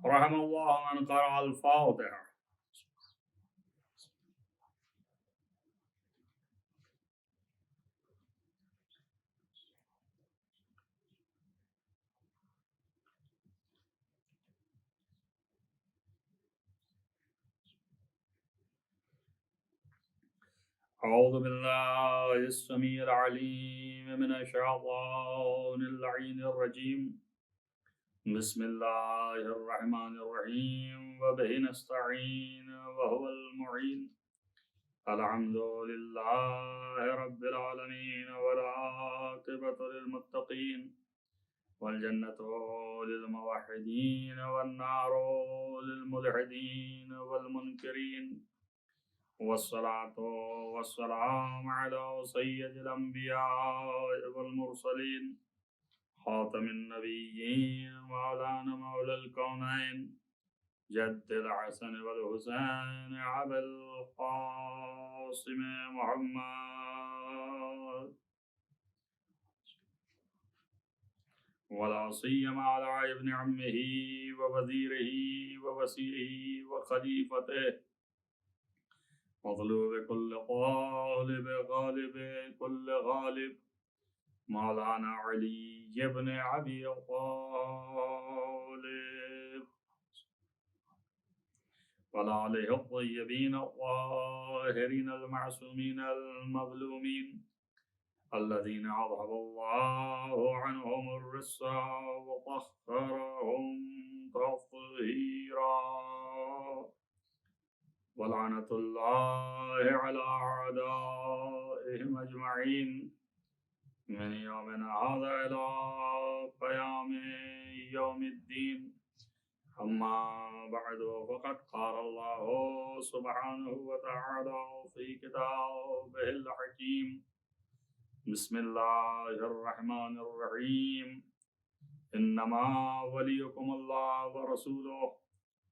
رحم الله من قرأ الفاتحة. أعوذ بالله السميع العليم من الشيطان اللعين الرجيم. بسم الله الرحمن الرحيم وبه نستعين وهو المعين. الحمد لله رب العالمين والعاقبة للمتقين والجنة للموحدين والنار للملحدين والمنكرين، والصلاة والسلام على سيد الأنبياء والمرسلين خاتم النبيين مولانا مولى الكونين جد الحسن والحسين أبي القاسم محمد، ولا سيما على ابن عمه ووزيره ووسيله وخليفته مطلوب كل غالب غالب كل غالب مولانا علي بن أبي طالب، وآله الطيبين الطاهرين المعصومين المظلومين الذين أذهب الله عنهم الرجس وطهرهم تطهيرا، ولعنة الله على أعدائهم أجمعين من يومنا هذا إلى قيام يوم الدين. أما بعد، فقد قال الله سبحانه وتعالى في كتابه الحكيم: بسم الله الرحمن الرحيم. إنما وليكم الله ورسوله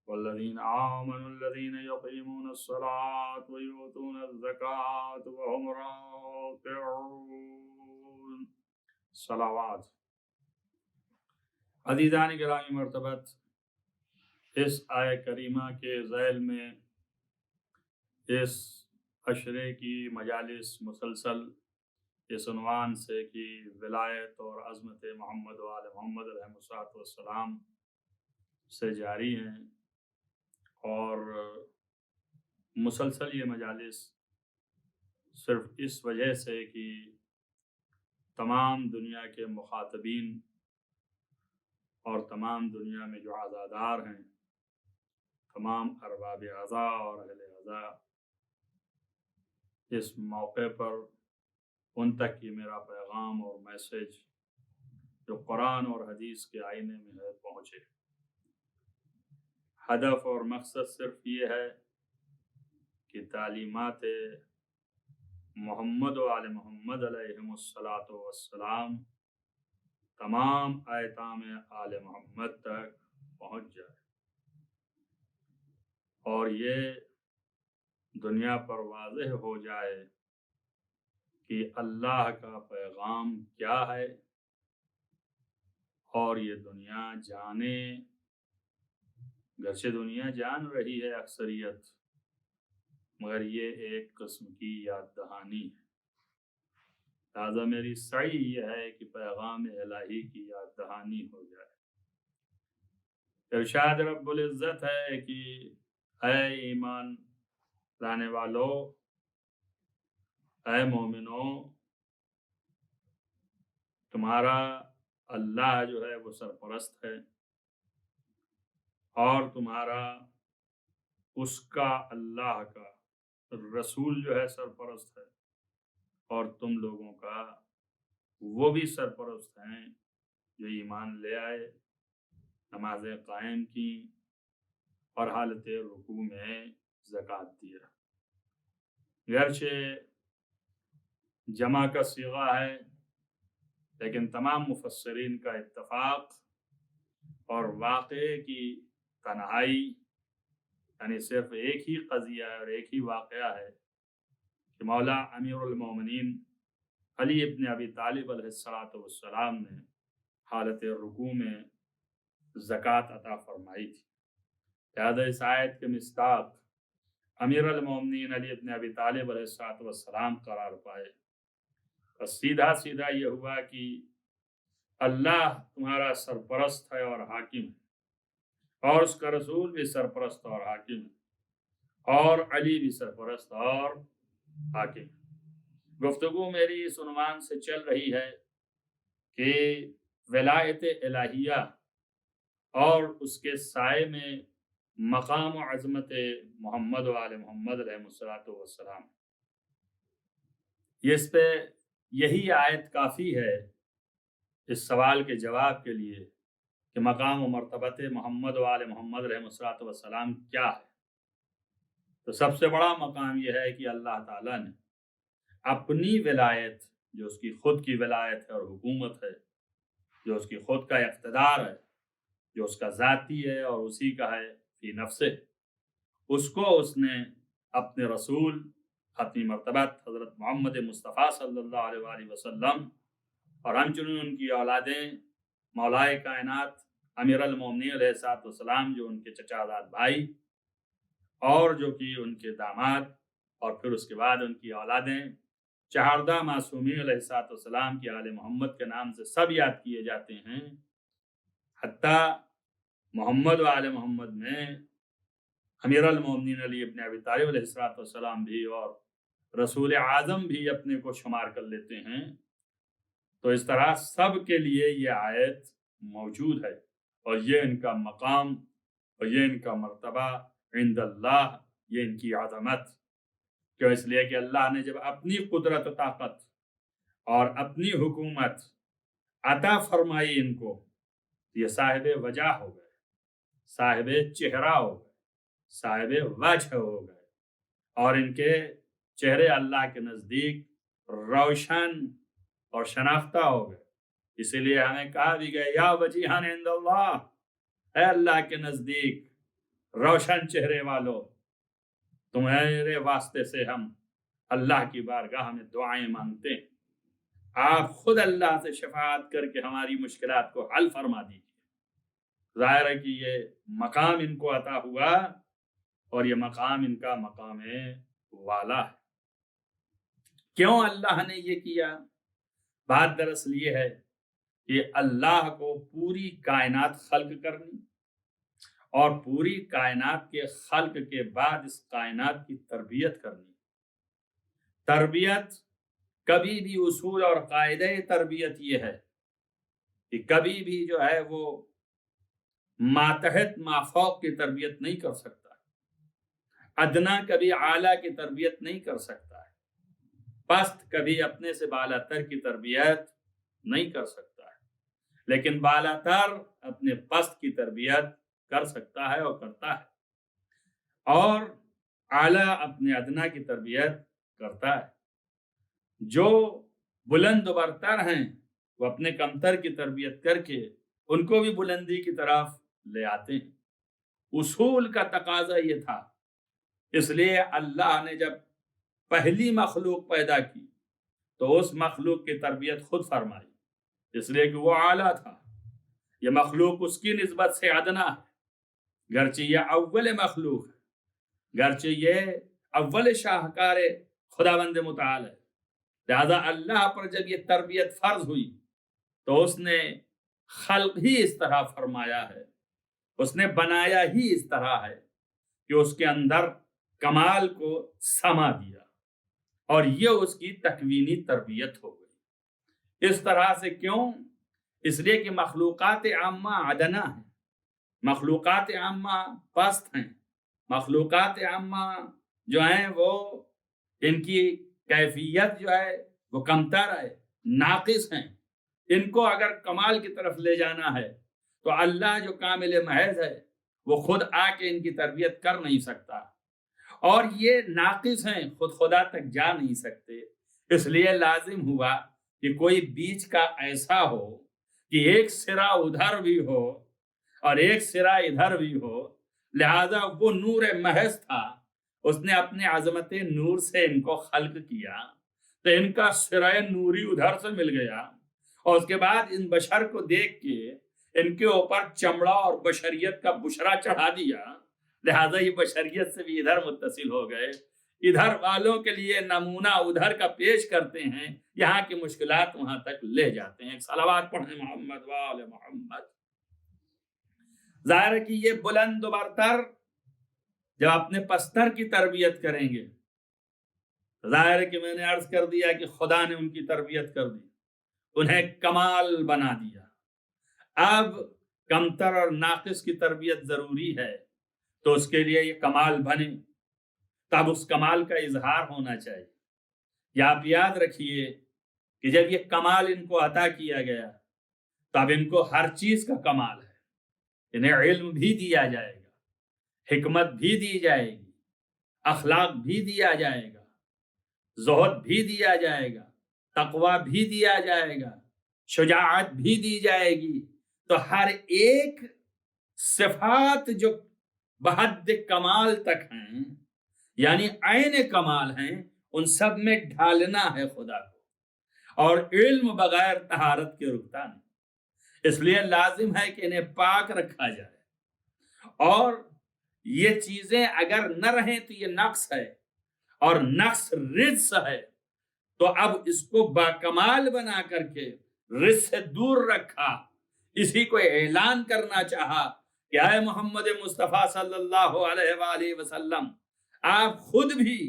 والذين آمنوا الذين يقيمون الصلاة ويؤتون الزكاة وهم راكعون. صلوات. عزیزان گرامی مرتبت، اس آیہ کریمہ کے ذیل میں اس عشرے کی مجالس مسلسل اس عنوان سے کہ ولایت اور عظمت محمد و آل محمد علیہ السلام سے جاری ہیں، اور مسلسل یہ مجالس صرف اس وجہ سے کہ تمام دنیا کے مخاطبین اور تمام دنیا میں جو عزادار ہیں، تمام ارباب عزا اور اہل عزا، اس موقع پر ان تک یہ میرا پیغام اور میسج جو قرآن اور حدیث کے آئینے میں ہے پہنچے۔ ہدف اور مقصد صرف یہ ہے کہ تعلیمات محمد و آل محمد علیہم السلام تمام آیتام آل محمد تک پہنچ جائے، اور یہ دنیا پر واضح ہو جائے کہ اللہ کا پیغام کیا ہے، اور یہ دنیا جانے، گرچہ دنیا جان رہی ہے اکثریت، مگر یہ ایک قسم کی یاد دہانی ہے۔ لہذا میری سعی یہ ہے کہ پیغام الہی کی یاد دہانی ہو جائے۔ ارشاد رب العزت ہے کہ اے ایمان لانے والو، اے مومنو، تمہارا اللہ جو ہے وہ سرپرست ہے، اور تمہارا اس کا اللہ کا رسول جو ہے سرپرست ہے، اور تم لوگوں کا وہ بھی سرپرست ہیں جو ایمان لے آئے، نمازیں قائم کی اور حالت رکوع میں زکوٰۃ دیا۔ گرچہ جمع کا صیغہ ہے، لیکن تمام مفسرین کا اتفاق اور واقعے کی تنہائی، یعنی صرف ایک ہی قضیہ ہے اور ایک ہی واقعہ ہے کہ مولا امیر المومنین علی ابن ابی طالب علیہ السلام نے حالت رکوع میں زکوٰۃ عطا فرمائی تھی۔ لہذا اس آیت کے مصداق امیر المومنین علی ابن ابی طالب علیہ السلام قرار پائے. اور سیدھا سیدھا یہ ہوا کہ اللہ تمہارا سرپرست ہے اور حاکم ہے، اور اس کا رسول بھی سرپرست اور حاکم ہے، اور علی بھی سرپرست اور حاکم ہے. گفتگو میری اس عنوان سے چل رہی ہے کہ ولایت الہیہ اور اس کے سائے میں مقام و عظمت محمد و آل محمد علیہ السلام. اس پہ یہی آیت کافی ہے اس سوال کے جواب کے لیے کہ مقام و مرتبت محمد و آل محمد علیہ السلام کیا ہے. تو سب سے بڑا مقام یہ ہے کہ اللہ تعالیٰ نے اپنی ولایت، جو اس کی خود کی ولایت ہے اور حکومت ہے، جو اس کی خود کا اقتدار ہے، جو اس کا ذاتی ہے اور اسی کا ہے فی نفسه، اس کو اس نے اپنے رسول ختمی مرتبت حضرت محمد مصطفیٰ صلی اللہ علیہ وآلہ وسلم اور ہمچنین ان کی اولادیں مولائے کائنات امیر المومنین علیہ السلام، جو ان کے چچا زاد بھائی اور جو کہ ان کے داماد، اور پھر اس کے بعد ان کی اولادیں 14 معصومین علیہ السلام کی آل محمد کے نام سے سب یاد کیے جاتے ہیں. حتیٰ محمد و آل محمد میں امیر المومنین علی ابن ابی طالب علیہ السلام بھی اور رسول اعظم بھی اپنے کو شمار کر لیتے ہیں. تو اس طرح سب کے لیے یہ آیت موجود ہے، اور یہ ان کا مقام اور یہ ان کا مرتبہ عند اللہ، یہ ان کی عظمت. کیوں؟ اس لیے کہ اللہ نے جب اپنی قدرت و طاقت اور اپنی حکومت عطا فرمائی ان کو، یہ صاحب وجہ ہو گئے، صاحب چہرہ ہو گئے، صاحب وجہ ہو گئے، اور ان کے چہرے اللہ کے نزدیک روشن اور شناختہ ہو گئے. اسی لیے ہمیں کہا بھی گیا یا وجیہن عند اللہ، اے اللہ کے نزدیک روشن چہرے والو، تمہارے واسطے سے ہم اللہ کی بارگاہ میں دعائیں مانگتے ہیں، آپ خود اللہ سے شفاعت کر کے ہماری مشکلات کو حل فرما دیجیے. ظاہر ہے کہ یہ مقام ان کو عطا ہوا، اور یہ مقام ان کا مقام والا ہے. کیوں اللہ نے یہ کیا؟ بات دراصل یہ ہے کہ اللہ کو پوری کائنات خلق کرنی اور پوری کائنات کے خلق کے بعد اس کائنات کی تربیت کرنی. تربیت کبھی بھی اصول اور قاعدہ تربیت یہ ہے کہ کبھی بھی جو ہے وہ ماتحت مافوق کی تربیت نہیں کر سکتا، ادنا کبھی اعلیٰ کی تربیت نہیں کر سکتا ہے، پست کبھی اپنے سے بالا تر کی تربیت نہیں کر سکتا ہے. لیکن بالا تر اپنے پست کی تربیت کر سکتا ہے اور کرتا ہے، اور اعلیٰ اپنے ادنا کی تربیت کرتا ہے. جو بلند و برتر ہیں وہ اپنے کمتر کی تربیت کر کے ان کو بھی بلندی کی طرف لے آتے ہیں. اصول کا تقاضا یہ تھا. اس لیے اللہ نے جب پہلی مخلوق پیدا کی تو اس مخلوق کی تربیت خود فرمائی، اس لیے کہ وہ اعلیٰ تھا. یہ مخلوق اس کی نسبت سے ادنا ہے، گرچہ یہ اول مخلوق ہے، گرچہ یہ اول شاہکار خداوند متعال ہے. لہذا اللہ پر جب یہ تربیت فرض ہوئی تو اس نے خلق ہی اس طرح فرمایا ہے، اس نے بنایا ہی اس طرح ہے کہ اس کے اندر کمال کو سما دیا، اور یہ اس کی تکوینی تربیت ہو گئی. اس طرح سے کیوں؟ اس لیے کہ مخلوقات عامہ ادنا ہیں، مخلوقات عامہ پست ہیں، مخلوقات عامہ جو ہیں وہ ان کی کیفیت جو ہے وہ کمتر ہے، ناقص ہیں. ان کو اگر کمال کی طرف لے جانا ہے تو اللہ جو کامل محض ہے وہ خود آ کے ان کی تربیت کر نہیں سکتا، اور یہ ناقص ہیں، خود خدا تک جا نہیں سکتے. اس لیے لازم ہوا کہ کوئی بیچ کا ایسا ہو کہ ایک سرا ادھر بھی ہو اور ایک سرا ادھر بھی ہو. لہذا وہ نور محض تھا، اس نے اپنے عظمت نور سے ان کو خلق کیا، تو ان کا سرا نوری ادھر سے مل گیا، اور اس کے بعد ان بشر کو دیکھ کے ان کے اوپر چمڑا اور بشریت کا بشرا چڑھا دیا، لہذا یہ بشریت سے بھی ادھر متصل ہو گئے، ادھر والوں کے لیے نمونہ ادھر کا پیش کرتے ہیں، یہاں کی مشکلات وہاں تک لے جاتے ہیں۔ صلوات پڑھیں محمد وآل محمد۔ ظاہر ہے کہ یہ بلند و برتر جب اپنے پستر کی تربیت کریں گے، ظاہر ہے کہ میں نے عرض کر دیا کہ خدا نے ان کی تربیت کر دی، انہیں کمال بنا دیا۔ اب کمتر اور ناقص کی تربیت ضروری ہے، تو اس کے لیے یہ کمال بنے، تب اس کمال کا اظہار ہونا چاہیے۔ یا آپ یاد رکھیے کہ جب یہ کمال ان کو عطا کیا گیا، تب ان کو ہر چیز کا کمال ہے، انہیں علم بھی دیا جائے گا، حکمت بھی دی جائے گی، اخلاق بھی دیا جائے گا، زہد بھی دیا جائے گا، تقوی بھی دیا جائے گا، شجاعت بھی دی جائے گی۔ تو ہر ایک صفات جو بحد کمال تک ہیں، یعنی عین کمال ہیں، ان سب میں ڈھالنا ہے خدا کو، اور علم بغیر طہارت کے رکتا نہیں۔ اس لیے لازم ہے کہ انہیں پاک رکھا جائے، اور یہ چیزیں اگر نہ رہیں تو یہ نقص ہے، اور نقص رجس ہے، تو اب اس کو باکمال بنا کر کے رجس سے دور رکھا۔ اسی کو اعلان کرنا چاہا کہ اے محمد مصطفیٰ صلی اللہ علیہ وآلہ وسلم، آپ خود بھی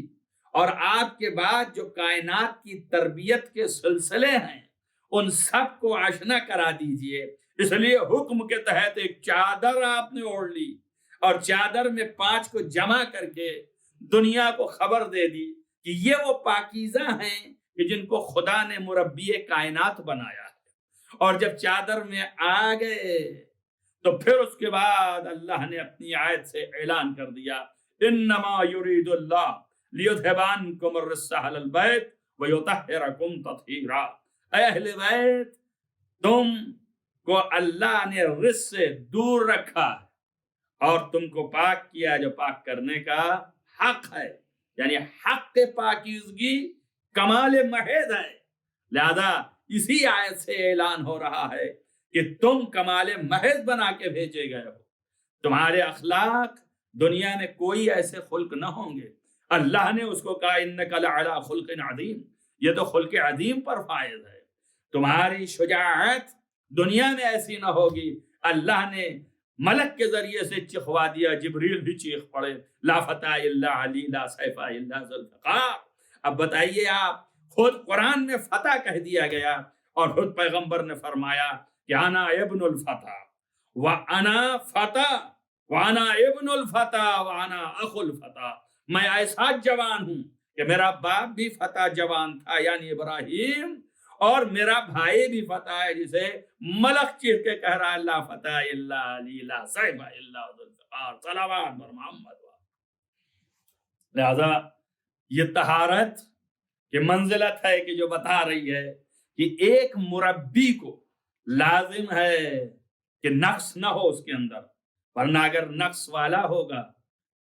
اور آپ کے بعد جو کائنات کی تربیت کے سلسلے ہیں، ان سب کو آشنا کرا دیجئے۔ اس لیے حکم کے تحت ایک چادر آپ نے اوڑھ لی، اور چادر میں 5 کو جمع کر کے دنیا کو خبر دے دی کہ یہ وہ پاکیزہ ہیں کہ جن کو خدا نے مربی کائنات بنایا ہے۔ اور جب چادر میں آ گئے تو پھر اس کے بعد اللہ نے اپنی آیت سے اعلان کر دیا، انما یرید اللہ لیذھب عنکم الرجس اہل البیت ویطہرکم تطہیرا۔ اے اہل بیت، تم کو اللہ نے رجس سے دور رکھا اور تم کو پاک کیا جو پاک کرنے کا حق ہے، یعنی حق پاکیزگی کمال محض ہے۔ لہذا اسی آیت سے اعلان ہو رہا ہے کہ تم کمال محض بنا کے بھیجے گئے ہو، تمہارے اخلاق دنیا میں کوئی ایسے خلق نہ ہوں گے۔ اللہ نے اس کو کہا انک لعلی خلق عظیم، یہ تو خلق عظیم پر فائز ہے۔ تمہاری شجاعت دنیا میں ایسی نہ ہوگی۔ اللہ نے ملک کے ذریعے سے چخوا دیا، جبریل بھی چیخ پڑے، لا فتح الا علی لا سیف الا ذو الفقار۔ اب بتائیے، آپ خود قرآن میں فتح کہہ دیا گیا، اور خود پیغمبر نے فرمایا کہ انا ابن الفتح وانا فتح وانا ابن الفتح وانا اخو الفتح۔ میں ایسا جوان ہوں کہ میرا باپ بھی فتح جوان تھا، یعنی ابراہیم، اور میرا بھائی بھی فتح ہے، جسے ملک چیخ کے کہہ رہا ہے لا فتح الا علی لا سیف الا ذو الفقار۔ صلوات بر محمد۔ لہذا یہ طہارت کی منزلت ہے کہ جو بتا رہی ہے کہ ایک مربی کو لازم ہے کہ نقص نہ ہو اس کے اندر، ورنہ اگر نقص والا ہوگا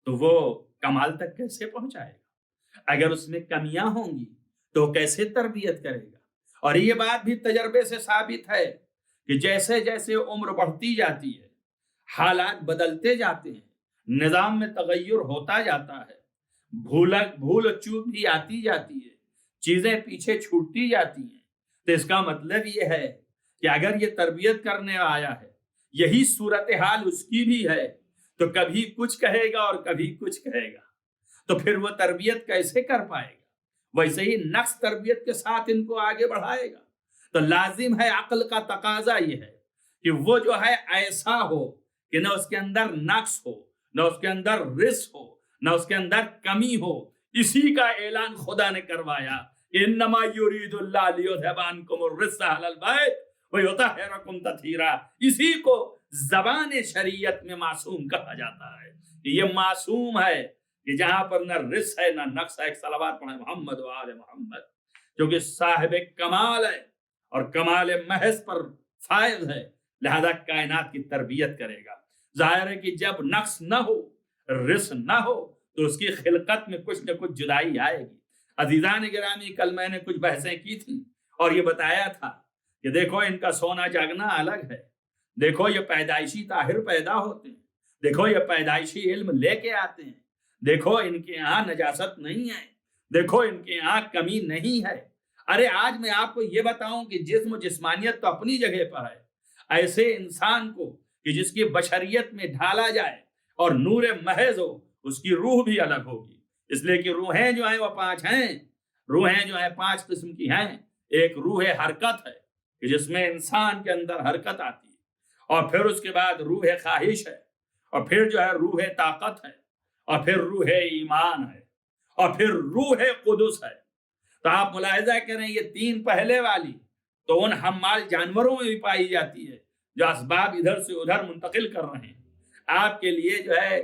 تو وہ کمال تک کیسے پہنچائے گا؟ اگر اس میں کمیاں ہوں گی تو کیسے تربیت کرے گا؟ اور یہ بات بھی تجربے سے ثابت ہے کہ جیسے جیسے عمر بڑھتی جاتی ہے، حالات بدلتے جاتے ہیں، نظام میں تغیر ہوتا جاتا ہے، بھول چوک بھی آتی جاتی ہے، چیزیں پیچھے چھوٹتی جاتی ہیں، تو اس کا مطلب یہ ہے کہ اگر یہ تربیت کرنے آیا ہے، یہی صورتحال اس کی بھی ہے، تو کبھی کچھ کہے گا اور کبھی کچھ کہے گا، تو پھر وہ تربیت کیسے کر پائے گا؟ ویسے ہی نقص تربیت کے ساتھ ان کو آگے بڑھائے گا۔ تو لازم ہے، عقل کا تقاضا یہ ہے کہ وہ جو ہے ایسا ہو کہ نہ اس کے اندر نقص ہو، نہ اس کے اندر رس ہو، نہ اس کے اندر کمی ہو۔ اسی کا اعلان خدا نے کروایا، انما یرید اللہ لیذھب عنکم الرجس اہل البیت ویطہرکم تطہیرا۔ اسی کو زبان شریعت میں معصوم کہا جاتا ہے کہ یہ معصوم ہے، کہ جہاں پر نہ رس ہے نہ نقص ہے۔ ایک صلوات پڑھیں محمد و آل محمد، جو کہ صاحب کمال ہے اور کمال محض پر فائز ہے، لہذا کائنات کی تربیت کرے گا۔ ظاہر ہے کہ جب نقص نہ ہو، رس نہ ہو، تو اس کی خلقت میں کچھ نہ کچھ جدائی آئے گی۔ عزیزان گرامی، کل میں نے کچھ بحثیں کی تھیں اور یہ بتایا تھا کہ دیکھو ان کا سونا جاگنا الگ ہے، دیکھو یہ پیدائشی طاہر پیدا ہوتے ہیں، دیکھو یہ پیدائشی علم لے کے آتے ہیں، دیکھو ان کے یہاں نجاست نہیں ہے، دیکھو ان کے یہاں کمی نہیں ہے۔ ارے آج میں آپ کو یہ بتاؤں کہ جسم و جسمانیت تو اپنی جگہ پر ہے، ایسے انسان کو کہ جس کی بشریت میں ڈھالا جائے اور نور محض ہو، اس کی روح بھی الگ ہوگی، اس لیے کہ روحیں جو ہیں وہ 5 ہیں، روحیں جو ہیں 5 قسم کی ہیں۔ ایک روح حرکت ہے کہ جس میں انسان کے اندر حرکت آتی ہے، اور پھر اس کے بعد روح خواہش ہے، اور پھر جو ہے روح طاقت ہے، اور پھر روح ایمان ہے، اور پھر روح قدس ہے۔ تو آپ ملاحظہ کریں یہ 3 پہلے والی تو ان حمال جانوروں میں بھی پائی جاتی ہے جو اسباب ادھر سے ادھر منتقل کر رہے ہیں، آپ کے لیے جو ہے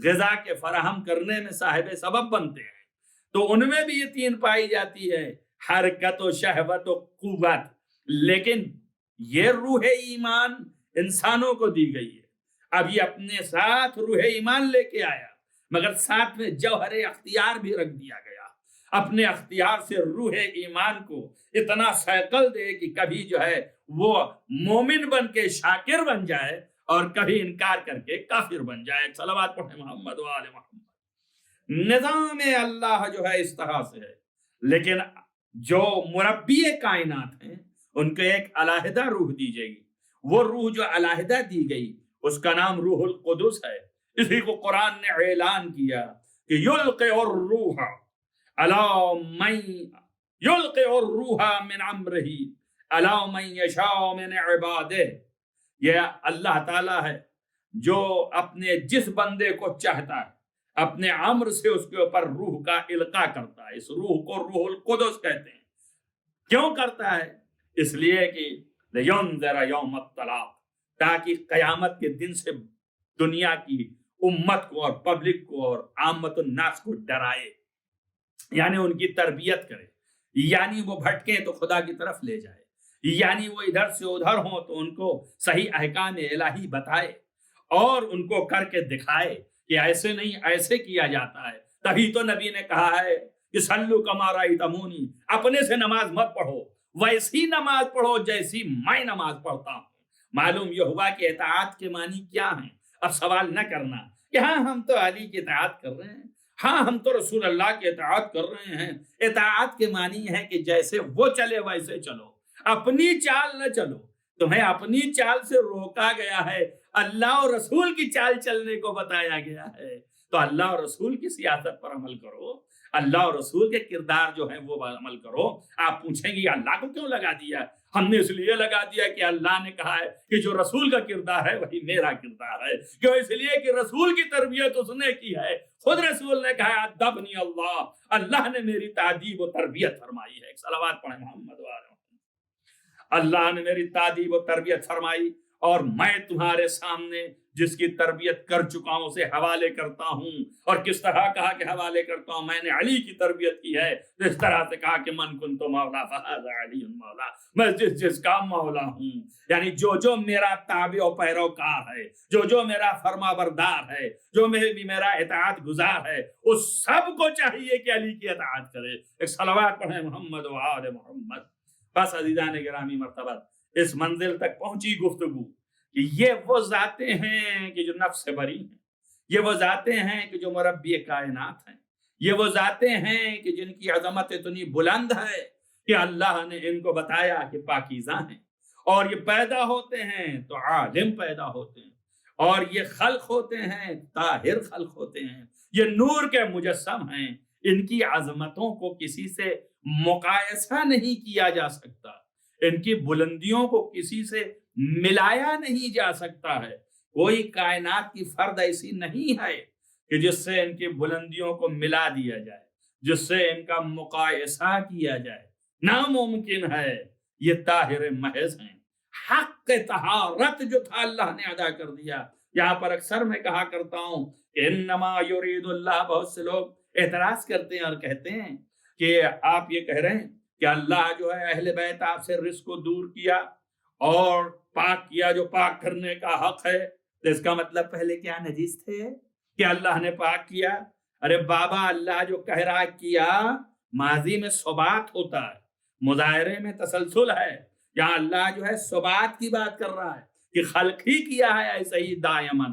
غذا کے فراہم کرنے میں صاحب سبب بنتے ہیں، تو ان میں بھی یہ 3 پائی جاتی ہے، حرکت و شہوت و قوت۔ لیکن یہ روح ایمان انسانوں کو دی گئی ہے، اب یہ اپنے ساتھ روح ایمان لے کے آیا، مگر ساتھ میں جوہر اختیار بھی رکھ دیا گیا، اپنے اختیار سے روح ایمان کو اتنا سیکل دے کہ کبھی جو ہے وہ مومن بن کے شاکر بن جائے اور کبھی انکار کر کے کافر بن جائے۔ صلوات پڑھیں محمد و آل محمد۔ نظام اللہ جو ہے اس طرح سے ہے، لیکن جو مربی کائنات ہیں ان کو ایک علیحدہ روح دی جائے گی، وہ روح جو علیحدہ دی گئی اس کا نام روح القدس ہے۔ اسی کو قرآن نے اعلان کیا کہ یلقی الروح علی من یلقی الروح من امرہ علی من یشاء من عبادہ۔ یہ اللہ تعالیٰ ہے جو اپنے جس بندے کو چاہتا ہے اپنے امر سے اس کے اوپر روح کا القاء کرتا ہے۔ اس روح کو روح القدس کہتے ہیں۔ کیوں کرتا ہے؟ اس لیے کہ لینذر یوم الطلاق، تاکہ قیامت کے دن سے دنیا کی امت کو اور پبلک کو اور عامت الناس کو ڈرائے، یعنی ان کی تربیت کرے، یعنی وہ بھٹکیں تو خدا کی طرف لے جائے، یعنی وہ ادھر سے ادھر ہوں تو ان کو صحیح احکام الہی بتائے اور ان کو کر کے دکھائے کہ ایسے نہیں ایسے کیا جاتا ہے۔ تبھی تو نبی نے کہا ہے کہ صلو کما رأیتمونی، اپنے سے نماز مت پڑھو، ویسی نماز پڑھو جیسی میں نماز پڑھتا ہوں۔ معلوم یہ ہوا کہ اطاعت کے معنی کیا ہیں۔ اب سوال نہ کرنا کہ ہاں ہم تو علی کی اطاعت کر رہے ہیں، ہاں ہم تو رسول اللہ کی اطاعت کر رہے ہیں۔ اطاعت کے معنی ہے کہ جیسے وہ چلے ویسے چلو، اپنی چال نہ چلو۔ تمہیں اپنی چال سے روکا گیا ہے، اللہ اور رسول کی چال چلنے کو بتایا گیا ہے، تو اللہ اور رسول کی سیاست پر عمل کرو، اللہ اور رسول کے کردار جو ہیں وہ عمل کرو۔ آپ پوچھیں گے اللہ کو کیوں لگا دیا؟ ہم نے اس لیے لگا دیا کہ اللہ نے کہا ہے کہ جو رسول کا کردار ہے وہی میرا کردار ہے۔ کیوں؟ اس لیے کہ رسول کی تربیت اس نے کی ہے، خود رسول نے کہا ادبنی اللہ، اللہ نے میری تعدیب و تربیت فرمائی ہے۔ صلوات پڑھیں محمد و آل محمد۔ اللہ نے میری تعدیب و تربیت فرمائی اور میں تمہارے سامنے جس کی تربیت کر چکا ہوں اسے حوالے کرتا ہوں۔ اور کس طرح کہا کہ حوالے کرتا ہوں؟ میں نے علی کی تربیت کی ہے، اس طرح سے کہا کہ من کنت مولا فہذا علی مولا، میں جس کا مولا ہوں، یعنی جو میرا تابع و پیروکار ہے، جو میرا فرما بردار ہے، جو میرا اطاعت گزار ہے، اس سب کو چاہیے کہ علی کی اطاعت کرے۔ ایک صلوات پڑھیں محمد و آل محمد۔ بس عزیزان گرامی مرتبہ اس منزل تک پہنچی گفتگو کہ یہ وہ ذاتیں ہیں کہ جو نفس سے بری ہیں، یہ وہ ذاتیں ہیں کہ جو مربی کائنات ہیں، یہ وہ ذاتیں ہیں کہ جن کی عظمت اتنی بلند ہے کہ اللہ نے ان کو بتایا کہ پاکیزہ ہیں، اور یہ پیدا ہوتے ہیں تو عالم پیدا ہوتے ہیں، اور یہ خلق ہوتے ہیں طاہر خلق ہوتے ہیں، یہ نور کے مجسم ہیں۔ ان کی عظمتوں کو کسی سے مقایسہ نہیں کیا جا سکتا، ان کی بلندیوں کو کسی سے ملایا نہیں جا سکتا ہے۔ کوئی کائنات کی فرد ایسی نہیں ہے کہ جس سے ان کی بلندیوں کو ملا دیا جائے، جس سے ان کا مقایسہ کیا جائے، ناممکن ہے۔ یہ طاہر محض ہیں، حق طہارت جو تھا اللہ نے ادا کر دیا۔ یہاں پر اکثر میں کہا کرتا ہوں کہ انما یرید اللہ، بہت سے لوگ اعتراض کرتے ہیں اور کہتے ہیں کہ آپ یہ کہہ رہے ہیں کہ اللہ جو ہے اہل بیت آپ سے رزق کو دور کیا اور پاک کیا جو پاک کرنے کا حق ہے، تو اس کا مطلب پہلے کیا نجیس تھے کہ اللہ نے پاک کیا؟ ارے بابا، اللہ جو کہہ رہا کیا، ماضی میں ثبات ہوتا ہے، مظاہرے میں تسلسل ہے۔ یہاں اللہ جو ہے ثبات کی بات کر رہا ہے کہ خلق ہی کیا ہے ایسے ہی دائمن۔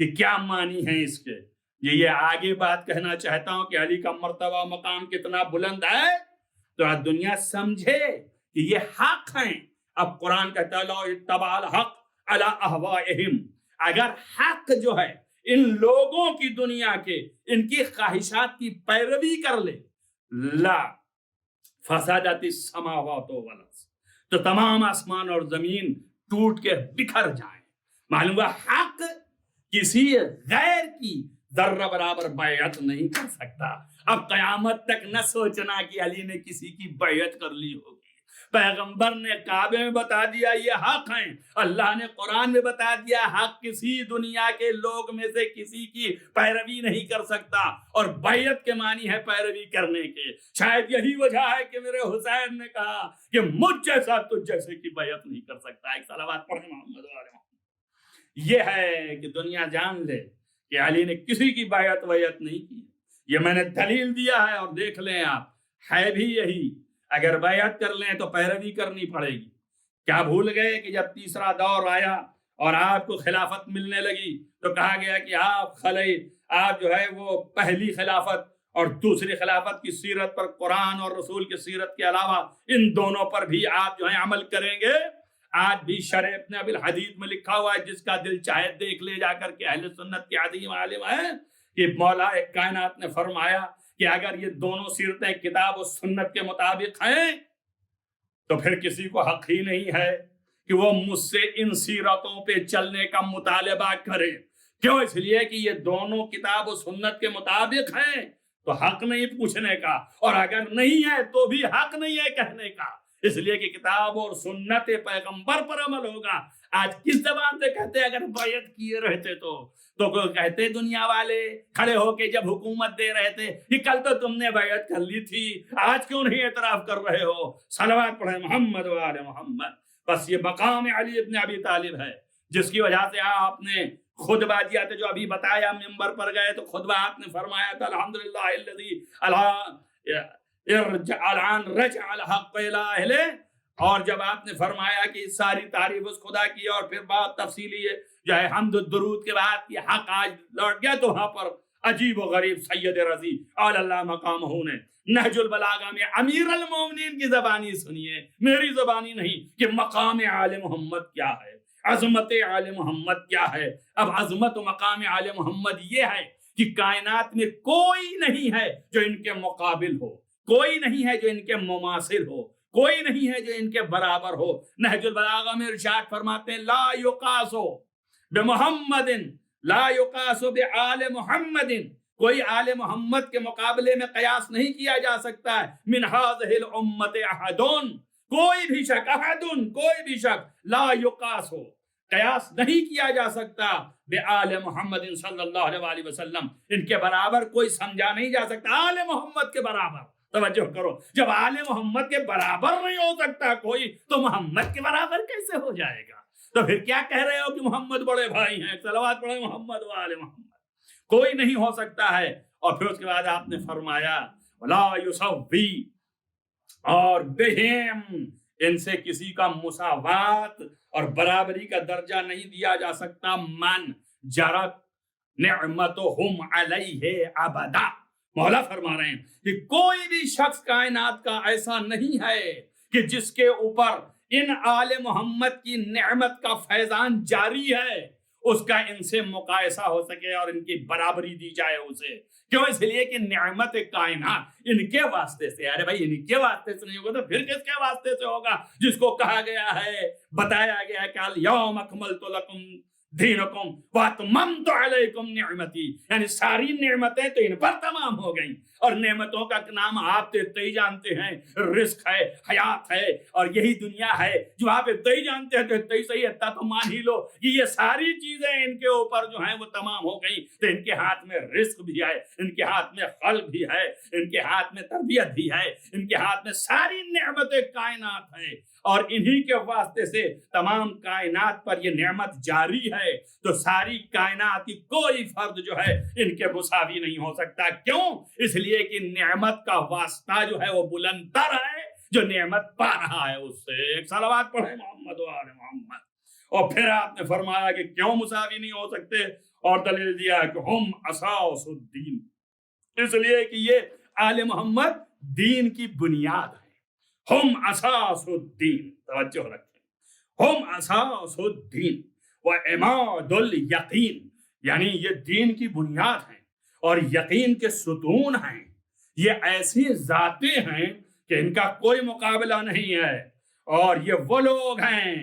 کہ کیا معنی ہے اس کے. یہ آگے بات کہنا چاہتا ہوں کہ علی کا مرتبہ مقام کتنا بلند ہے تو دنیا سمجھے کہ یہ حق ہیں. اب قرآن کہتا ہے لو اتبع الحق علی اہوائہم، اگر حق جو ہے ان لوگوں کی دنیا کے ان کی خواہشات کی پیروی کر لے، لا فسادت السماوات والارض، تو تمام آسمان اور زمین ٹوٹ کے بکھر جائیں. معلوم ہوا حق کسی غیر کی ذرہ برابر بیعت نہیں کر سکتا. اب قیامت تک نہ سوچنا کہ علی نے کسی کی بیعت کر لی ہوگی. پیغمبر نے کعبے میں بتا دیا یہ حق ہیں، اللہ نے قرآن میں بتا دیا حق کسی دنیا کے لوگ میں سے کسی کی پیروی نہیں کر سکتا. اور بیعت کے معنی ہے پیروی کرنے کے. شاید یہی وجہ ہے کہ میرے حسین نے کہا کہ مجھ جیسا تجھ جیسے کی بیعت نہیں کر سکتا. ایک صلوات پڑھیں محمد علیہ وسلم. یہ ہے کہ دنیا جان لے کہ علی نے کسی کی بیعت نہیں کی. یہ میں نے دلیل دیا ہے اور دیکھ لیں آپ، ہے بھی یہی. اگر بیعت کر لیں تو پیروی کرنی پڑے گی. کیا بھول گئے کہ جب تیسرا دور آیا اور آپ کو خلافت ملنے لگی تو کہا گیا کہ آپ جو ہے وہ پہلی خلافت اور دوسری خلافت کی سیرت پر، قرآن اور رسول کی سیرت کے علاوہ ان دونوں پر بھی آپ جو ہے عمل کریں گے. آج بھی شرح ابن ابی الحدید میں لکھا ہوا ہے، جس کا دل چاہے دیکھ لے جا کر کے، اہل سنت کے عظیم عالم ہے کہ مولا کائنات نے فرمایا کہ اگر یہ دونوں سیرتیں کتاب و سنت کے مطابق ہیں تو پھر کسی کو حق ہی نہیں ہے کہ وہ مجھ سے ان سیرتوں پہ چلنے کا مطالبہ کرے. کیوں؟ اس لیے کہ یہ دونوں کتاب و سنت کے مطابق ہیں تو حق نہیں پوچھنے کا، اور اگر نہیں ہے تو بھی حق نہیں ہے کہنے کا. اس لیے کہ کتاب اور سنت پیغمبر پر عمل ہوگا. آج کس زبان سے کہتے اگر بیعت کیے رہتے تو کہتے دنیا والے کھڑے ہو کے جب حکومت دے رہے تھے کہ کل تو تم نے بیعت کر لی تھی، آج کیوں نہیں اعتراف کر رہے ہو؟ صلوات پڑھیں محمد و آل محمد. بس یہ مقام علی ابن ابی طالب ہے جس کی وجہ سے آپ نے خطبہ دیا تھا، جو ابھی بتایا. ممبر پر گئے تو خطبہ آپ نے فرمایا تھا الحمدللہ الذی الان رجع الحق الى اہلہ. اور جب آپ نے فرمایا کہ ساری تعریف اس خدا کی اور پھر بات تفصیلی ہے جو ہے حمد و درود کے بعد یہ حق آج لوٹ گیا، تو وہاں پر عجیب و غریب سید رضی اعلی اللہ مقامہ نے نہج البلاغہ میں امیر المومنین کی زبانی سنیے، میری زبانی نہیں، کہ مقام آل محمد کیا ہے، عظمت آل محمد کیا ہے. اب عظمت و مقام آل محمد یہ ہے کہ کائنات میں کوئی نہیں ہے جو ان کے مقابل ہو، کوئی نہیں ہے جو ان کے مماثل ہو، کوئی نہیں ہے جو ان کے برابر ہو. نہج البلاغہ میں ارشاد فرماتے ہیں لا یقاسو بمحمد لا یقاسو بآل محمد، کوئی آل محمد کے مقابلے میں قیاس نہیں کیا جا سکتا ہے. من هذه الامت احدن، کوئی بھی شک، احدن کوئی بھی شک، لا یقاسو قیاس نہیں کیا جا سکتا بآل محمد صلی اللہ علیہ وسلم، ان کے برابر کوئی سمجھا نہیں جا سکتا. آل محمد کے برابر، توجہ کرو، جب آل محمد کے برابر نہیں ہو سکتا کوئی تو محمد کے برابر کیسے ہو جائے گا؟ تو پھر کیا کہہ رہے ہو کہ محمد بڑے بھائی ہیں؟ صلوات پڑھیں محمد و آل محمد. کوئی نہیں ہو سکتا ہے. اور پھر اس کے بعد آپ نے فرمایا ولا یسوی، اور بہم، ان سے کسی کا مساوات اور برابری کا درجہ نہیں دیا جا سکتا. من جرت نعمتہم علیہ ابدا، مولا فرما رہے ہیں کہ کوئی بھی شخص کائنات کا ایسا نہیں ہے کہ جس کے اوپر ان آل محمد کی نعمت کا فیضان جاری ہے، اس کا ان سے مقایسہ ہو سکے اور ان کی برابری دی جائے اسے. کیوں؟ اس لیے کہ نعمت کائنات ان کے واسطے سے. ارے بھائی ان کے واسطے سے نہیں ہوگا تو پھر کس کے واسطے سے ہوگا؟ جس کو کہا گیا ہے، بتایا گیا ہے کہ الیوم اکملت لکم دینکم واتممت علیکم نعمتی، یعنی ساری نعمتیں تو ان پر تمام ہو گئیں. اور نعمتوں کا نام آپ تئی جانتے ہیں، رزق ہے، حیات ہے، اور یہی دنیا ہے جو آپ تئی جانتے ہیں. تو تئی صحیح اتنا تو مان ہی لو کہ یہ ساری چیزیں ان کے اوپر جو ہیں وہ تمام ہو گئیں. تو ان کے ہاتھ میں رزق بھی ہے، ان کے ہاتھ میں خلق بھی ہے، ان کے ہاتھ میں تربیت بھی ہے، ان کے ہاتھ میں ساری نعمتیں کائنات ہیں، اور انہی کے واسطے سے تمام کائنات پر یہ نعمت جاری ہے. تو ساری کائنات کی کوئی فرد جو ہے ان کے مساوی نہیں ہو سکتا. کیوں؟ اس لیے کہ نعمت کا واسطہ جو ہے وہ بلند تر ہے جو نعمت پا رہا ہے اس سے. ایک صلوات پڑھیں محمد و آل محمد. اور پھر آپ نے فرمایا کہ کیوں مساوی نہیں ہو سکتے؟ اور دلیل دیا کہ ہم اساس الدین، اس لیے کہ یہ آل محمد دین کی بنیاد ہے۔ ہم اساس الدین، توجہ رکھیں، ہم اساس الدین و عماد الیقین، یعنی یہ دین کی بنیاد ہیں اور یقین کے ستون ہیں۔ یہ ایسی ذاتیں ہیں کہ ان کا کوئی مقابلہ نہیں ہے، اور یہ وہ لوگ ہیں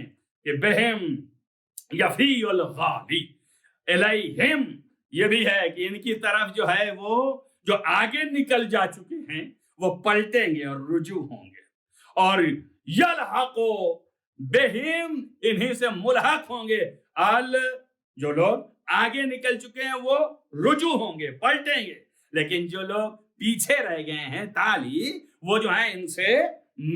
کہ بہم یفی الغالی الیہم، یہ بھی ہے کہ ان کی طرف جو ہے وہ جو آگے نکل جا چکے ہیں وہ پلٹیں گے اور رجوع ہوں گے، اور یلحق بہم، انہی سے ملحق ہوں گے، جو لوگ آگے نکل چکے ہیں وہ رجوع ہوں گے، پلٹیں گے، لیکن جو لوگ پیچھے رہ گئے ہیں تالی، وہ جو ہیں ان سے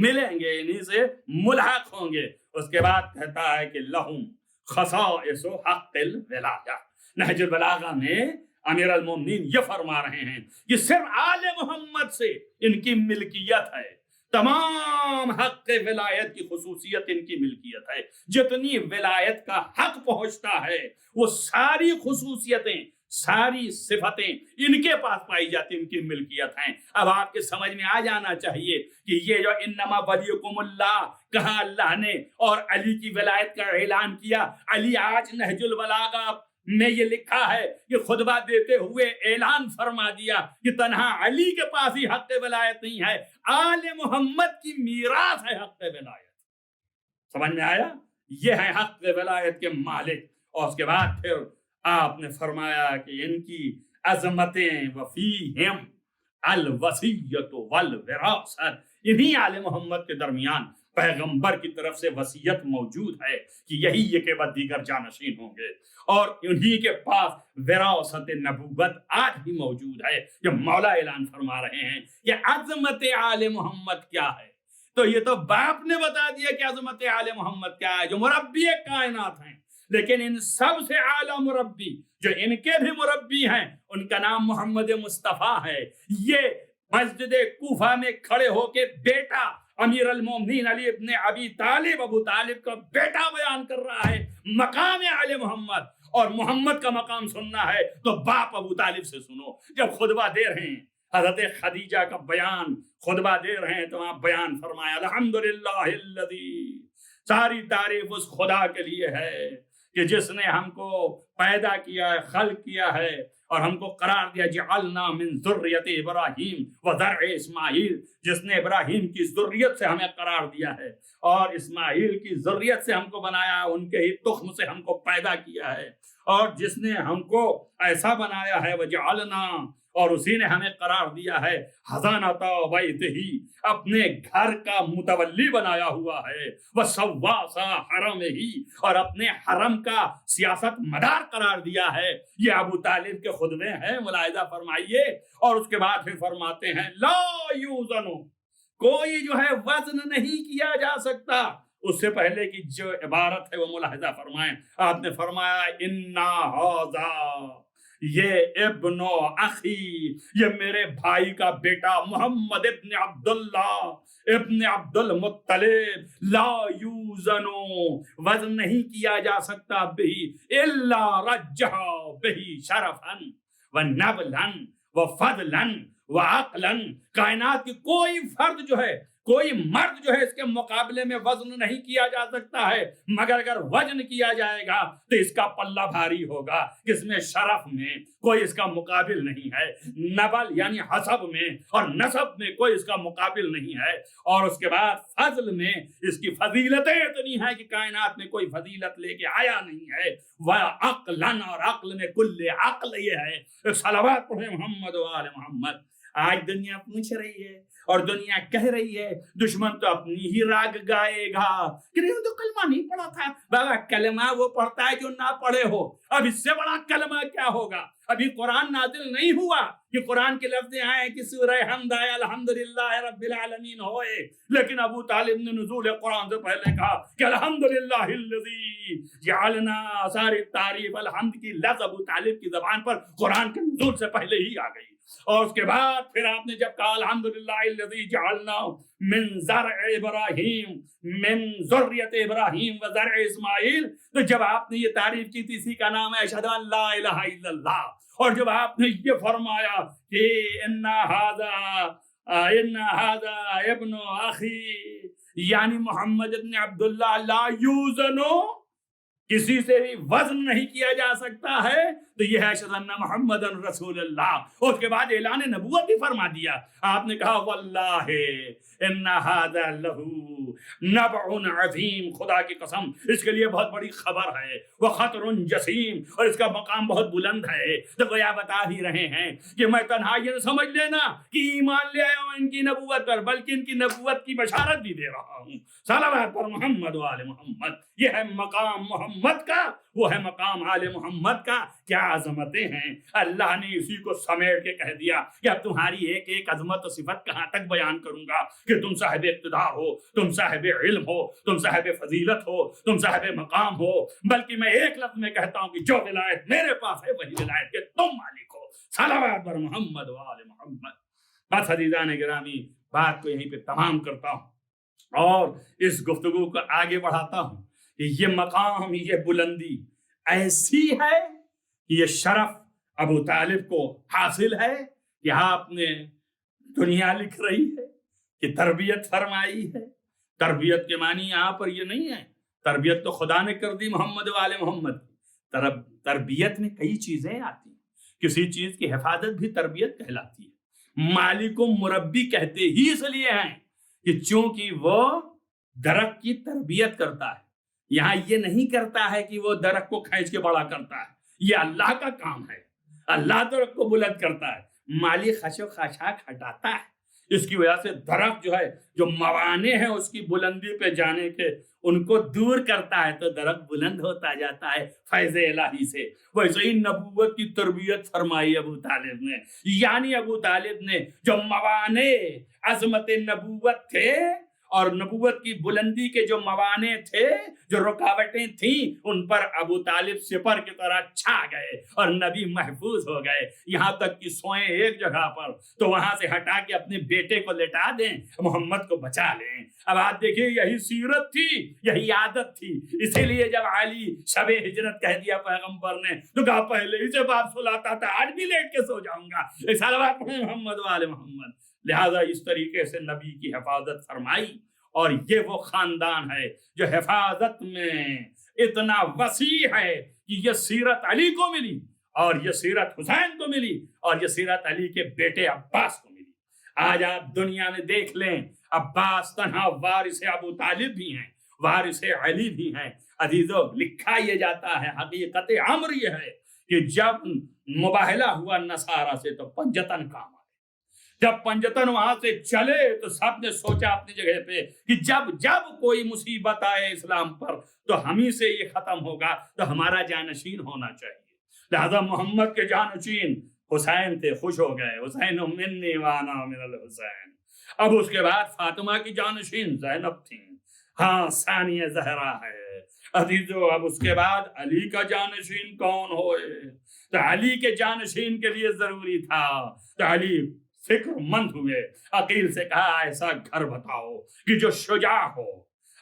ملیں گے، انہی سے ملحق ہوں گے۔ اس کے بعد کہتا ہے کہ لہم خصائص حق الولایہ، نہج البلاغہ میں امیر المومنین یہ فرما رہے ہیں کہ صرف آل محمد سے ان کی ملکیت ہے، تمام حق ولایت کی خصوصیت ان کی ملکیت ہے، جتنی ولایت کا حق پہنچتا ہے وہ ساری خصوصیتیں، ساری صفتیں ان کے پاس پائی جاتی، ان کی ملکیت ہیں۔ اب آپ کے سمجھ میں آ جانا چاہیے کہ یہ جو انما ولیکم اللہ کہا اللہ نے اور علی کی ولایت کا اعلان کیا، علی آج نہج البلاغہ میں یہ لکھا ہے کہ خطبہ دیتے ہوئے اعلان فرما دیا کہ تنہا علی کے پاس ہی حق ولایت نہیں ہے، آل محمد کی میراث ہے حق ولایت۔ سمجھ میں آیا؟ یہ ہے حق ولایت کے مالک۔ اور اس کے بعد پھر آپ نے فرمایا کہ ان کی عظمتیں وفیہم الوصیۃ والوراثت، انہی آل محمد کے درمیان پیغمبر کی طرف سے وصیت موجود ہے کہ یہی یہ کہ دیگر جانشین ہوں گے، اور انہی کے پاس وراثت نبوت آج بھی موجود ہے۔ جو مولا اعلان فرما رہے ہیں کہ عظمت آل محمد کیا ہے، تو یہ تو باپ نے بتا دیا کہ عظمت آل محمد کیا ہے، جو مربی کائنات ہیں، لیکن ان سب سے اعلیٰ مربی جو ان کے بھی مربی ہیں، ان کا نام محمد مصطفیٰ ہے۔ یہ مسجد کوفہ میں کھڑے ہو کے بیٹا امیر المومنین علی ابن ابی طالب، ابو طالب کا بیٹا بیان کر رہا ہے مقام آل محمد، اور محمد کا مقام سننا ہے تو باپ ابو طالب سے سنو۔ جب خطبہ دے رہے ہیں حضرت خدیجہ کا بیان، خطبہ دے رہے ہیں تو آپ بیان فرمایا الحمدللہ الذی، ساری تعریف اس خدا کے لیے ہے کہ جس نے ہم کو پیدا کیا ہے، خلق کیا ہے، اور ہم کو قرار دیا جعلنا من ذریت ابراہیم و ذرع اسماعیل، جس نے ابراہیم کی ذریت سے ہمیں قرار دیا ہے اور اسماعیل کی ذریت سے ہم کو بنایا، ان کے ہی تخم سے ہم کو پیدا کیا ہے، اور جس نے ہم کو ایسا بنایا ہے وجعلنا، اور اسی نے ہمیں قرار دیا ہے حضانۃ بیتہ، اپنے گھر کا متولی بنایا ہوا ہے، وسواس حرمہ، اور اپنے حرم کا سیاست مدار قرار دیا ہے۔ یہ ابو طالب کے خطبے ہیں، ملاحظہ فرمائیے۔ اور اس کے بعد پھر فرماتے ہیں لا یوزن، کوئی جو ہے وزن نہیں کیا جا سکتا۔ اس سے پہلے کی جو عبارت ہے وہ ملاحظہ فرمائیں، آپ نے فرمایا انا ھذا، یہ ابن اخی، یہ میرے بھائی کا بیٹا محمد ابن عبداللہ ابن عبد المطلب، لا یوزن، وزن نہیں کیا جا سکتا بہی الا رجح بہی شرفا و نبلا و فضلا و عقلا، کائنات کی کوئی فرد جو ہے، کوئی مرد جو ہے اس کے مقابلے میں وزن نہیں کیا جا سکتا ہے، مگر اگر وزن کیا جائے گا تو اس کا پلہ بھاری ہوگا۔ اس میں شرف میں کوئی اس کا مقابل نہیں ہے، نبل یعنی حسب میں اور نسب میں کوئی اس کا مقابل نہیں ہے، اور اس کے بعد فضل میں اس کی فضیلتیں اتنی ہیں کہ کائنات میں کوئی فضیلت لے کے آیا نہیں ہے، وعقلاً، اور عقل میں کل عقل یہ ہے۔ صلوات پڑھیں محمد و آل محمد۔ آج دنیا پوچھ رہی ہے اور دنیا کہہ رہی ہے دشمن تو اپنی ہی راگ گائے گا کہ نہیں تو کلمہ نہیں پڑھا تھا۔ بابا کلمہ وہ پڑھتا ہے جو نہ پڑھے ہو، اب اس سے بڑا کلمہ کیا ہوگا؟ ابھی قرآن نازل نہیں ہوا کہ قرآن کے لفظ آئے کہ سورہ حمد آئے الحمدللہ رب العالمین ہوئے، لیکن ابو طالب نے نزول قرآن سے پہلے کہا کہ الحمدللہ الذی جعلنا، ساری تعریف الحمد کی لفظ ابو طالب کی زبان پر قرآن کے نزول سے پہلے ہی آ گئی۔ اور اس کے بعد پھر آپ نے جب کہا الحمدللہ الذی جعلنا من زرع ابراہیم من ذریت ابراہیم و زرع اسماعیل، تو جب آپ نے یہ تعریف کی تھی، اسی کا نام ہے اشہد ان لا الہ الا اللہ. اور جب آپ نے یہ فرمایا کہ ان ھذا ابن اخی، یعنی محمد ابن عبداللہ لا یوزنو، کسی سے بھی وزن نہیں کیا جا سکتا ہے، تو یہ ہے اشہد ان محمد رسول اللہ. اور اس کے بعد اعلان نبوت بھی فرما دیا. آپ نے کہا واللہ ان ھذا لہو نبع عظیم، خدا کی قسم اس کے لیے بہت بڑی خبر ہے، وہ خطر جسیم، اور اس کا مقام بہت بلند ہے. تو گویا بتا ہی رہے ہیں کہ میں تنہا یہ سمجھ لینا کہ ایمان لے آیا ہوں ان کی نبوت پر، بلکہ ان کی نبوت کی بشارت بھی دے رہا ہوں. صلوات پر محمد و آل محمد. یہ ہے مقام محمد کا، وہ ہے مقام آل محمد کا. کیا عظمتیں ہیں. اللہ نے اسی کو سمیٹ کے کہہ دیا کہ اب تمہاری ایک ایک عظمت و صفت کہاں تک بیان کروں گا کہ تم صاحب اقتدار ہو، تم صاحب علم ہو، تم صاحب فضیلت ہو، تم صاحب مقام ہو. بلکہ میں ایک لفظ میں کہتا ہوں کہ جو ولایت میرے پاس ہے وہی ولایت کے تم مالک ہو. صلوات پر محمد و آل محمد. بس عزیزان گرامی، بات کو یہیں پہ تمام کرتا ہوں اور اس گفتگو کو آگے بڑھاتا ہوں کہ یہ مقام، یہ بلندی ایسی ہے کہ یہ شرف ابو طالب کو حاصل ہے کہ آپ نے، دنیا لکھ رہی ہے کہ تربیت فرمائی ہے. تربیت کے معنی یہاں پر یہ نہیں ہے، تربیت تو خدا نے کر دی محمد والے محمد. تربیت میں کئی چیزیں آتی ہیں. کسی چیز کی حفاظت بھی تربیت کہلاتی ہے. مالک و مربی کہتے ہی اس لیے ہیں کہ چونکہ وہ درخت کی تربیت کرتا ہے. یہاں یہ نہیں کرتا ہے کہ وہ درخت کو کھینچ کے بڑا کرتا ہے، یہ اللہ کا کام ہے. اللہ درخت کو بلند کرتا ہے، مالی خش و خاشاک ہٹاتا ہے. اس کی وجہ سے درخت جو ہے، جو موانع ہیں اس کی بلندی پہ جانے کے، ان کو دور کرتا ہے، تو درخت بلند ہوتا جاتا ہے فیض الہی سے. ویسے ہی نبوت کی تربیت فرمائی ابو طالب نے. یعنی ابو طالب نے جو موانع عظمت نبوت تھے اور نبوت کی بلندی کے جو موانع تھے، جو رکاوٹیں تھیں، ان پر ابو طالب سپر کی طرح چھا گئے اور نبی محفوظ ہو گئے. یہاں تک کہ سوئیں ایک جگہ پر تو وہاں سے ہٹا کے اپنے بیٹے کو لٹا دیں، محمد کو بچا لیں. اب آپ دیکھیے، یہی سیرت تھی، یہی عادت تھی. اسی لیے جب علی شب ہجرت کہہ دیا پیغمبر نے، تو کہا پہلے ہی سے باپ سلاتا تھا، آج بھی لیٹ کے سو جاؤں گا. صلوات محمد والے محمد. لہذا اس طریقے سے نبی کی حفاظت فرمائی. اور یہ وہ خاندان ہے جو حفاظت میں اتنا وسیع ہے کہ یہ سیرت علی کو ملی، اور یہ سیرت حسین کو ملی، اور یہ سیرت علی کے بیٹے عباس کو ملی. آج آپ دنیا میں دیکھ لیں، عباس تنہا وارث ابو طالب بھی ہیں، وارث علی بھی ہیں. عزیزو، لکھا یہ جاتا ہے، حقیقت امر یہ ہے کہ جب مباہلہ ہوا نصارہ سے تو پنجتن کام آئے. جب پنجتن وہاں سے چلے تو سب نے سوچا اپنی جگہ پہ کہ جب کوئی مصیبت آئے اسلام پر تو ہم ہی سے یہ ختم ہوگا، تو ہمارا جانشین ہونا چاہیے. لہذا محمد کے جانشین حسین تھے، خوش ہو گئے. حسین منی وانا من الحسین. اب اس کے بعد فاطمہ کی جانشین زینب تھیں. ہاں، ثانیہ زہرا ہے. عزیزو، اب اس کے بعد علی کا جانشین کون ہوئے؟ تو علی کے جانشین کے لیے ضروری تھا تو علی فکر مند ہوئے. عقیل سے کہا ایسا گھر بتاؤ کہ جو شجاع ہو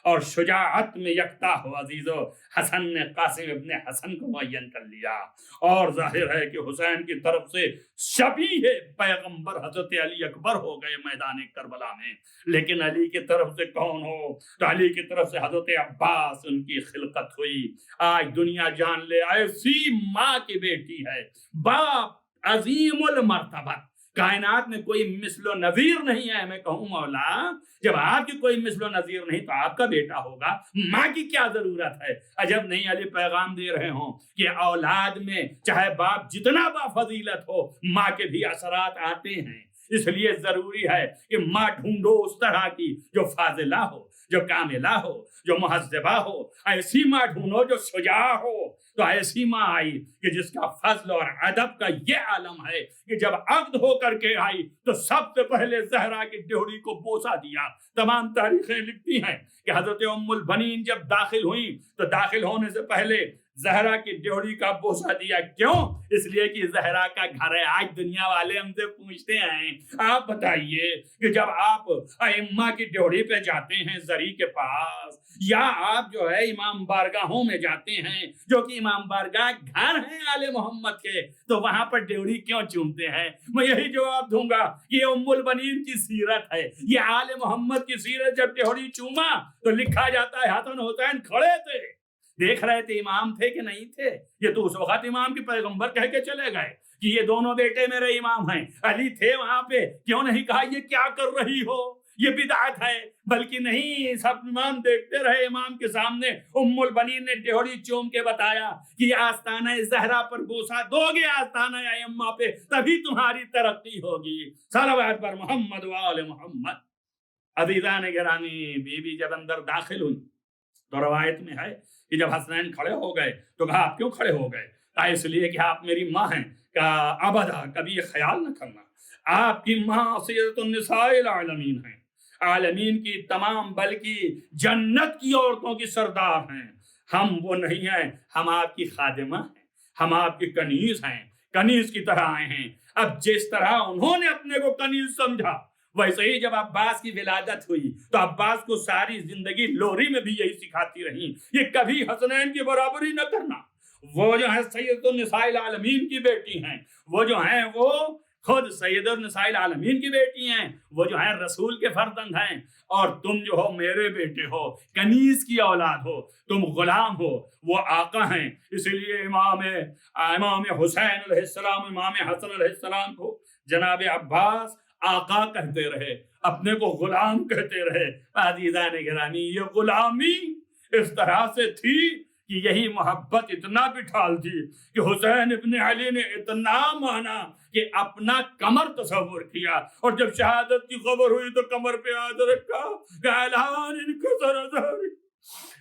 اور شجاعت میں یکتا ہو. عزیزو، حسن نے قاسم ابن حسن کو معین کر لیا، اور ظاہر ہے کہ حسین کی طرف سے شبیہ پیغمبر حضرت علی اکبر ہو گئے میدان کربلا میں. لیکن علی کی طرف سے کون ہو؟ تو علی کی طرف سے حضرت عباس ان کی خلقت ہوئی. آج دنیا جان لے، ایسی ماں کی بیٹی ہے، باپ عظیم المرتبت. کائنات میں کوئی مثل و نظیر نہیں ہے. میں کہوں مولا، جب آپ کی کوئی مثل و نظیر نہیں تو آپ کا بیٹا ہوگا، ماں کی کیا ضرورت ہے؟ عجب نہیں علی پیغام دے رہے ہوں کہ اولاد میں چاہے باپ جتنا با فضیلت ہو، ماں کے بھی اثرات آتے ہیں. اس لیے ضروری ہے کہ ماں ڈھونڈو اس طرح کی جو فاضلہ ہو، جو کاملہ ہو، جو مہذبہ ہو. ایسی ماں ڈھونڈو جو شجاع ہو. تو ایسی ماں آئی کہ جس کا فضل اور ادب کا یہ عالم ہے کہ جب عقد ہو کر کے آئی تو سب سے پہلے زہرا کی ڈیوڑی کو بوسہ دیا. تمام تاریخیں لکھتی ہیں کہ حضرت ام البنین جب داخل ہوئیں تو داخل ہونے سے پہلے زہرا کی ڈیوڑی کا بوسہ دیا. کیوں؟ اس لیے کہ زہرا کا گھر ہے. آج دنیا والے ہم سے پوچھتے ہیں آپ بتائیے کہ جب آپ ائمہ کی ڈیوڑی پہ جاتے ہیں زری کے پاس، یا آپ جو ہے امام بارگاہوں میں جاتے ہیں جو کہ امام بارگاہ گھر ہیں آل محمد کے، تو وہاں پر ڈیوڑی کیوں چومتے ہیں؟ میں یہی جواب دوں گا کہ یہ ام البنین کی سیرت ہے، یہ آل محمد کی سیرت. جب ڈیوڑی چوما تو لکھا جاتا ہے حسن حسین کھڑے تھے، دیکھ رہے تھے امام تھے کہ نہیں تھے. یہ تو اس وقت امام کے پیغمبر کہہ کے چلے گئے کہ یہ دونوں بیٹے میرے امام ہیں. علی تھے وہاں پہ، کیوں نہیں کہا یہ کیا کر رہی ہو، یہ بدعت ہے؟ بلکہ نہیں، سب امام دیکھتے رہے. امام کے سامنے ام البنین نے ڈیوڑی چوم کے بتایا کہ یہ آستانہ زہرا پر بوسہ دو گے آستانہ ائمہ پہ، تبھی تمہاری ترقی ہوگی. صلوات پر محمد و آل محمد. عزیزان گرامی، بی بی جب اندر داخل ہوئی تو روایت میں ہے کہ جب حسنین کھڑے ہو گئے تو کہا آپ کیوں کھڑے ہو گئے؟ کہا اس لیے کہ آپ میری ماں ہیں. کہا ابدا، کبھی یہ خیال نہ کرنا، آپ کی ماں سیدۃ النساء العالمین ہیں، عالمین کی تمام بلکہ جنت کی عورتوں کی سردار ہیں. ہم وہ نہیں ہیں، ہم آپ کی خادمہ ہیں، ہم آپ کی کنیز ہیں، کنیز کی طرح آئے ہیں. اب جس طرح انہوں نے اپنے کو کنیز سمجھا، ویسے ہی جب عباس کی ولادت ہوئی تو عباس کو ساری زندگی لوری میں بھی یہی سکھاتی رہی کہ کبھی حسنین کی برابری نہ کرنا. وہ جو ہے سیدۃ النساء العالمین کی بیٹی ہیں، وہ جو ہیں وہ خود سید النساء العالمین کی بیٹی ہیں، وہ جو ہیں رسول کے فرزند ہیں، اور تم جو ہو میرے بیٹے ہو، کنیز کی اولاد ہو، تم غلام ہو، وہ آقا ہیں. اسی لیے امام حسین علیہ السلام، امام حسن علیہ السلام کو جناب عباس آقا کہتے رہے، اپنے کو غلام کہتے رہے. عزیزان گرامی، یہ غلامی اس طرح سے تھی کہ یہی محبت اتنا بٹھال تھی کہ حسین ابن علی نے اتنا مانا کہ اپنا کمر تصور کیا، اور جب شہادت کی خبر ہوئی تو کمر پہ ہاتھ رکھا کہ اعلان انکسر ظہری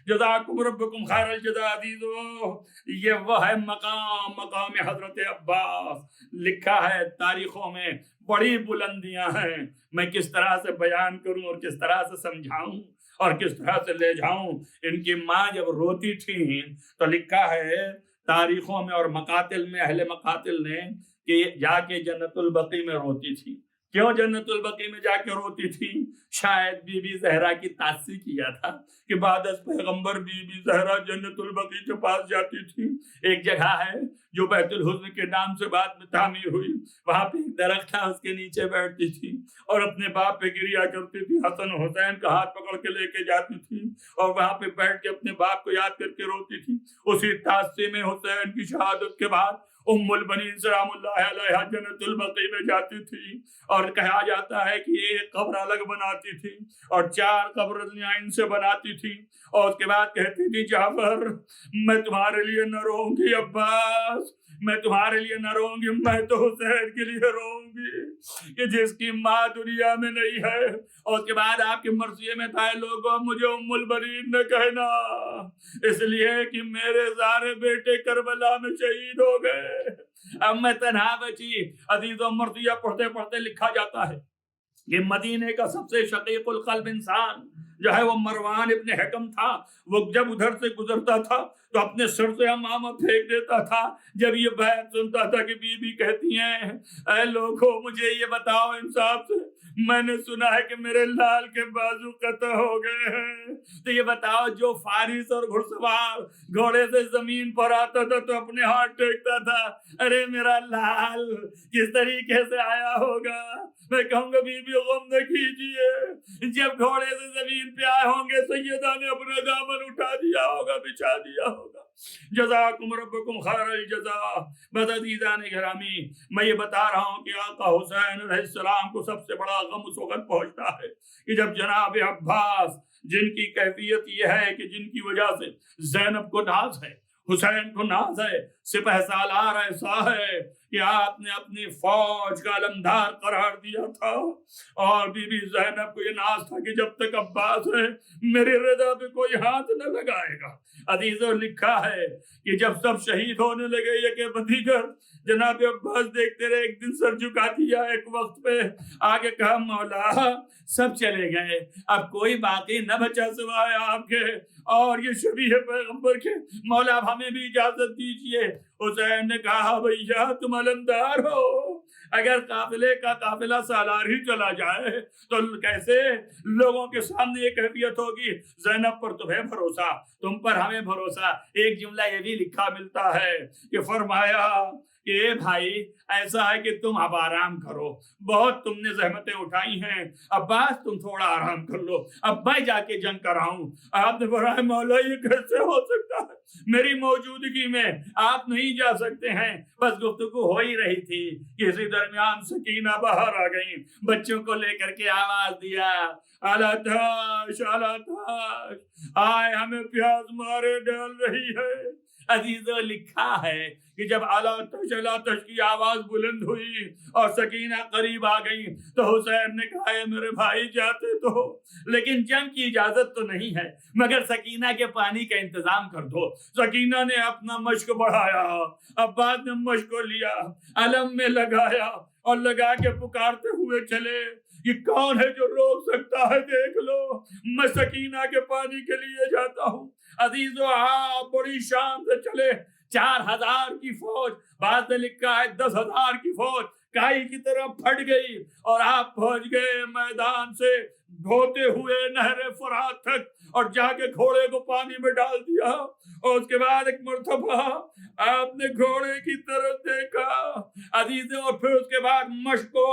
جزاکم ربکم خیر الجزا. عزیزو، یہ وہ ہے مقام حضرت عباس. لکھا ہے تاریخوں میں، بڑی بلندیاں ہیں. میں کس طرح سے بیان کروں اور کس طرح سے سمجھاؤں اور کس طرح سے لے جاؤں. ان کی ماں جب روتی تھی تو لکھا ہے تاریخوں میں اور مقاتل میں، اہل مقاتل نے، کہ جا کے جنت البقیع میں روتی تھی. کیوں جنت البقیع میں جا کے روتی تھی؟ شاید بی بی زہرا کی تاثیر کیا تھا کہ بعد از پیغمبر بی بی زہرا جنت البقیع کے پاس جاتی تھی. ایک جگہ ہے جو بیت الحزن کے نام سے بعد میں تعمیر ہوئی، وہاں پہ ایک درخت تھا، اس کے نیچے بیٹھتی تھی اور اپنے باپ پہ گریا کرتی تھی. حسن حسین کا ہاتھ پکڑ کے لے کے جاتی تھی اور وہاں پہ بیٹھ کے اپنے باپ کو یاد کر کے روتی تھی. اسی تاثیر میں حسین کی شہادت کے بعد ام البنین سلام اللہ علیہا جنت البقیع میں جاتی تھی، اور کہا جاتا ہے کہ ایک قبر الگ بناتی تھی اور 4 قبر ان سے بناتی تھی، اور اس کے بعد کہتی تھی جعفر میں تمہارے لیے نہ روؤں گی، عباس میں تمہارے لیے نہ روؤں گی، میں تو حسین کے لیے روؤں گی کہ جس کی ماں دنیا میں نہیں ہے. اور اس کے بعد آپ کی مرثیے میں تھا لوگوں مجھے ام البنین نہ کہنا، اس لیے کہ میرے سارے بیٹے کربلا میں شہید ہو گئے، اب میں تنہا بچی. عزیزوں، مرثیہ پڑھتے پڑھتے لکھا جاتا ہے کہ مدینے کا سب سے شقیق القلب انسان جو ہے وہ مروان ابن حکم تھا. وہ جب ادھر سے گزرتا تھا تو اپنے سر سے امامہ پھینک دیتا تھا. جب یہ بات سنتا تھا کہ بی بی کہتی ہیں اے لوگوں مجھے یہ بتاؤ انصاف سے، میں نے سنا ہے کہ میرے لال کے بازو قطع ہو گئے ہیں، تو یہ بتاؤ جو فارس اور گھڑ سوار گھوڑے سے زمین پر آتا تھا تو اپنے ہاتھ ٹیکتا تھا، ارے میرا لال کس طریقے سے آیا ہوگا. میں کہوں گا بی بی غم نہ کیجیے، جب گھوڑے سے زمین پہ آئے ہوں گے سیدہ نے اپنا دامن اٹھا دیا ہوگا، بچھا دیا ہوگا. جزاکم ربکم خیر الجزا. بس عزیزان گرامی، میں یہ بتا رہا ہوں کہ آقا حسین علیہ السلام کو سب سے بڑا غم اس وقت پہنچتا ہے کہ جب جناب عباس، جن کی کیفیت یہ ہے کہ جن کی وجہ سے زینب کو ناز ہے، حسین کو ناز ہے، سپہ سالار ایسا ہے کہ آپ نے اپنی فوج کا علمدار قرار دیا تھا، اور بی بی زینب کو یہ ناز تھا کہ جب تک عباس ہے میری رضا پہ کوئی ہاتھ نہ لگائے گا۔ عزیزو لکھا ہے کہ جب سب شہید ہونے لگے یک بدیگر، جناب عباس دیکھتے رہے، ایک دن سر جھکا دیا، ایک وقت پہ آگے کہا مولا سب چلے گئے، اب کوئی باقی نہ بچا سوائے آپ کے اور یہ شبیہ پیغمبر کے، مولا اب ہمیں بھی اجازت دیجئے۔ حسین نے کہا بھیا تم علمدار ہو، اگر قافلے کا قافلہ سالار ہی چلا جائے تو کیسے لوگوں کے سامنے یہ کیفیت ہوگی؟ زینب پر تمہیں بھروسہ، تم پر ہمیں بھروسہ۔ ایک جملہ یہ بھی لکھا ملتا ہے کہ فرمایا کہ اے بھائی ایسا ہے کہ تم اب آرام کرو، بہت تم نے زحمتیں اٹھائی ہیں، عباس تم تھوڑا آرام کر لو، اب میں جا کے جنگ کراؤں۔ آپ نے فرمایا مولا یہ کیسے ہو سکتا ہے، میری موجودگی میں آپ نہیں جا سکتے ہیں۔ بس گفتگو ہو ہی رہی تھی کہ اسی درمیان سکینہ باہر آ گئی، بچوں کو لے کر کے آواز دیا اعلیٰ تاش اعلیٰ تاش، آئے ہمیں پیاس مارے ڈال رہی ہے۔ عزیزو لکھا ہے کہ جب اعلیٰ تش کی آواز بلند ہوئی اور سکینہ قریب آ گئی تو حسین نے کہا ہے میرے بھائی جاتے تو لیکن جنگ کی اجازت تو نہیں ہے، مگر سکینہ کے پانی کا انتظام کر دو۔ سکینہ نے اپنا مشک بڑھایا، عباس نے مشک کو لیا، علم میں لگایا اور لگا کے پکارتے ہوئے چلے یہ کون ہے جو روک سکتا ہے، دیکھ لو میں سکینہ کے پانی کے لیے جاتا ہوں۔ عزیزو آپ بڑی شان سے چلے، 4000 کی فوج، بعد نے لکھا ہے 10,000 کی فوج کائی کی طرف پھٹ گئی اور آپ پہنچ گئے میدان سے دھوتے ہوئے نہر فرات تک، اور جا کے گھوڑے کو پانی میں ڈال دیا، اور اس کے بعد ایک مرتبہ آپ نے گھوڑے کی طرف دیکھا عزیزوں، اور پھر اس کے بعد مشق کو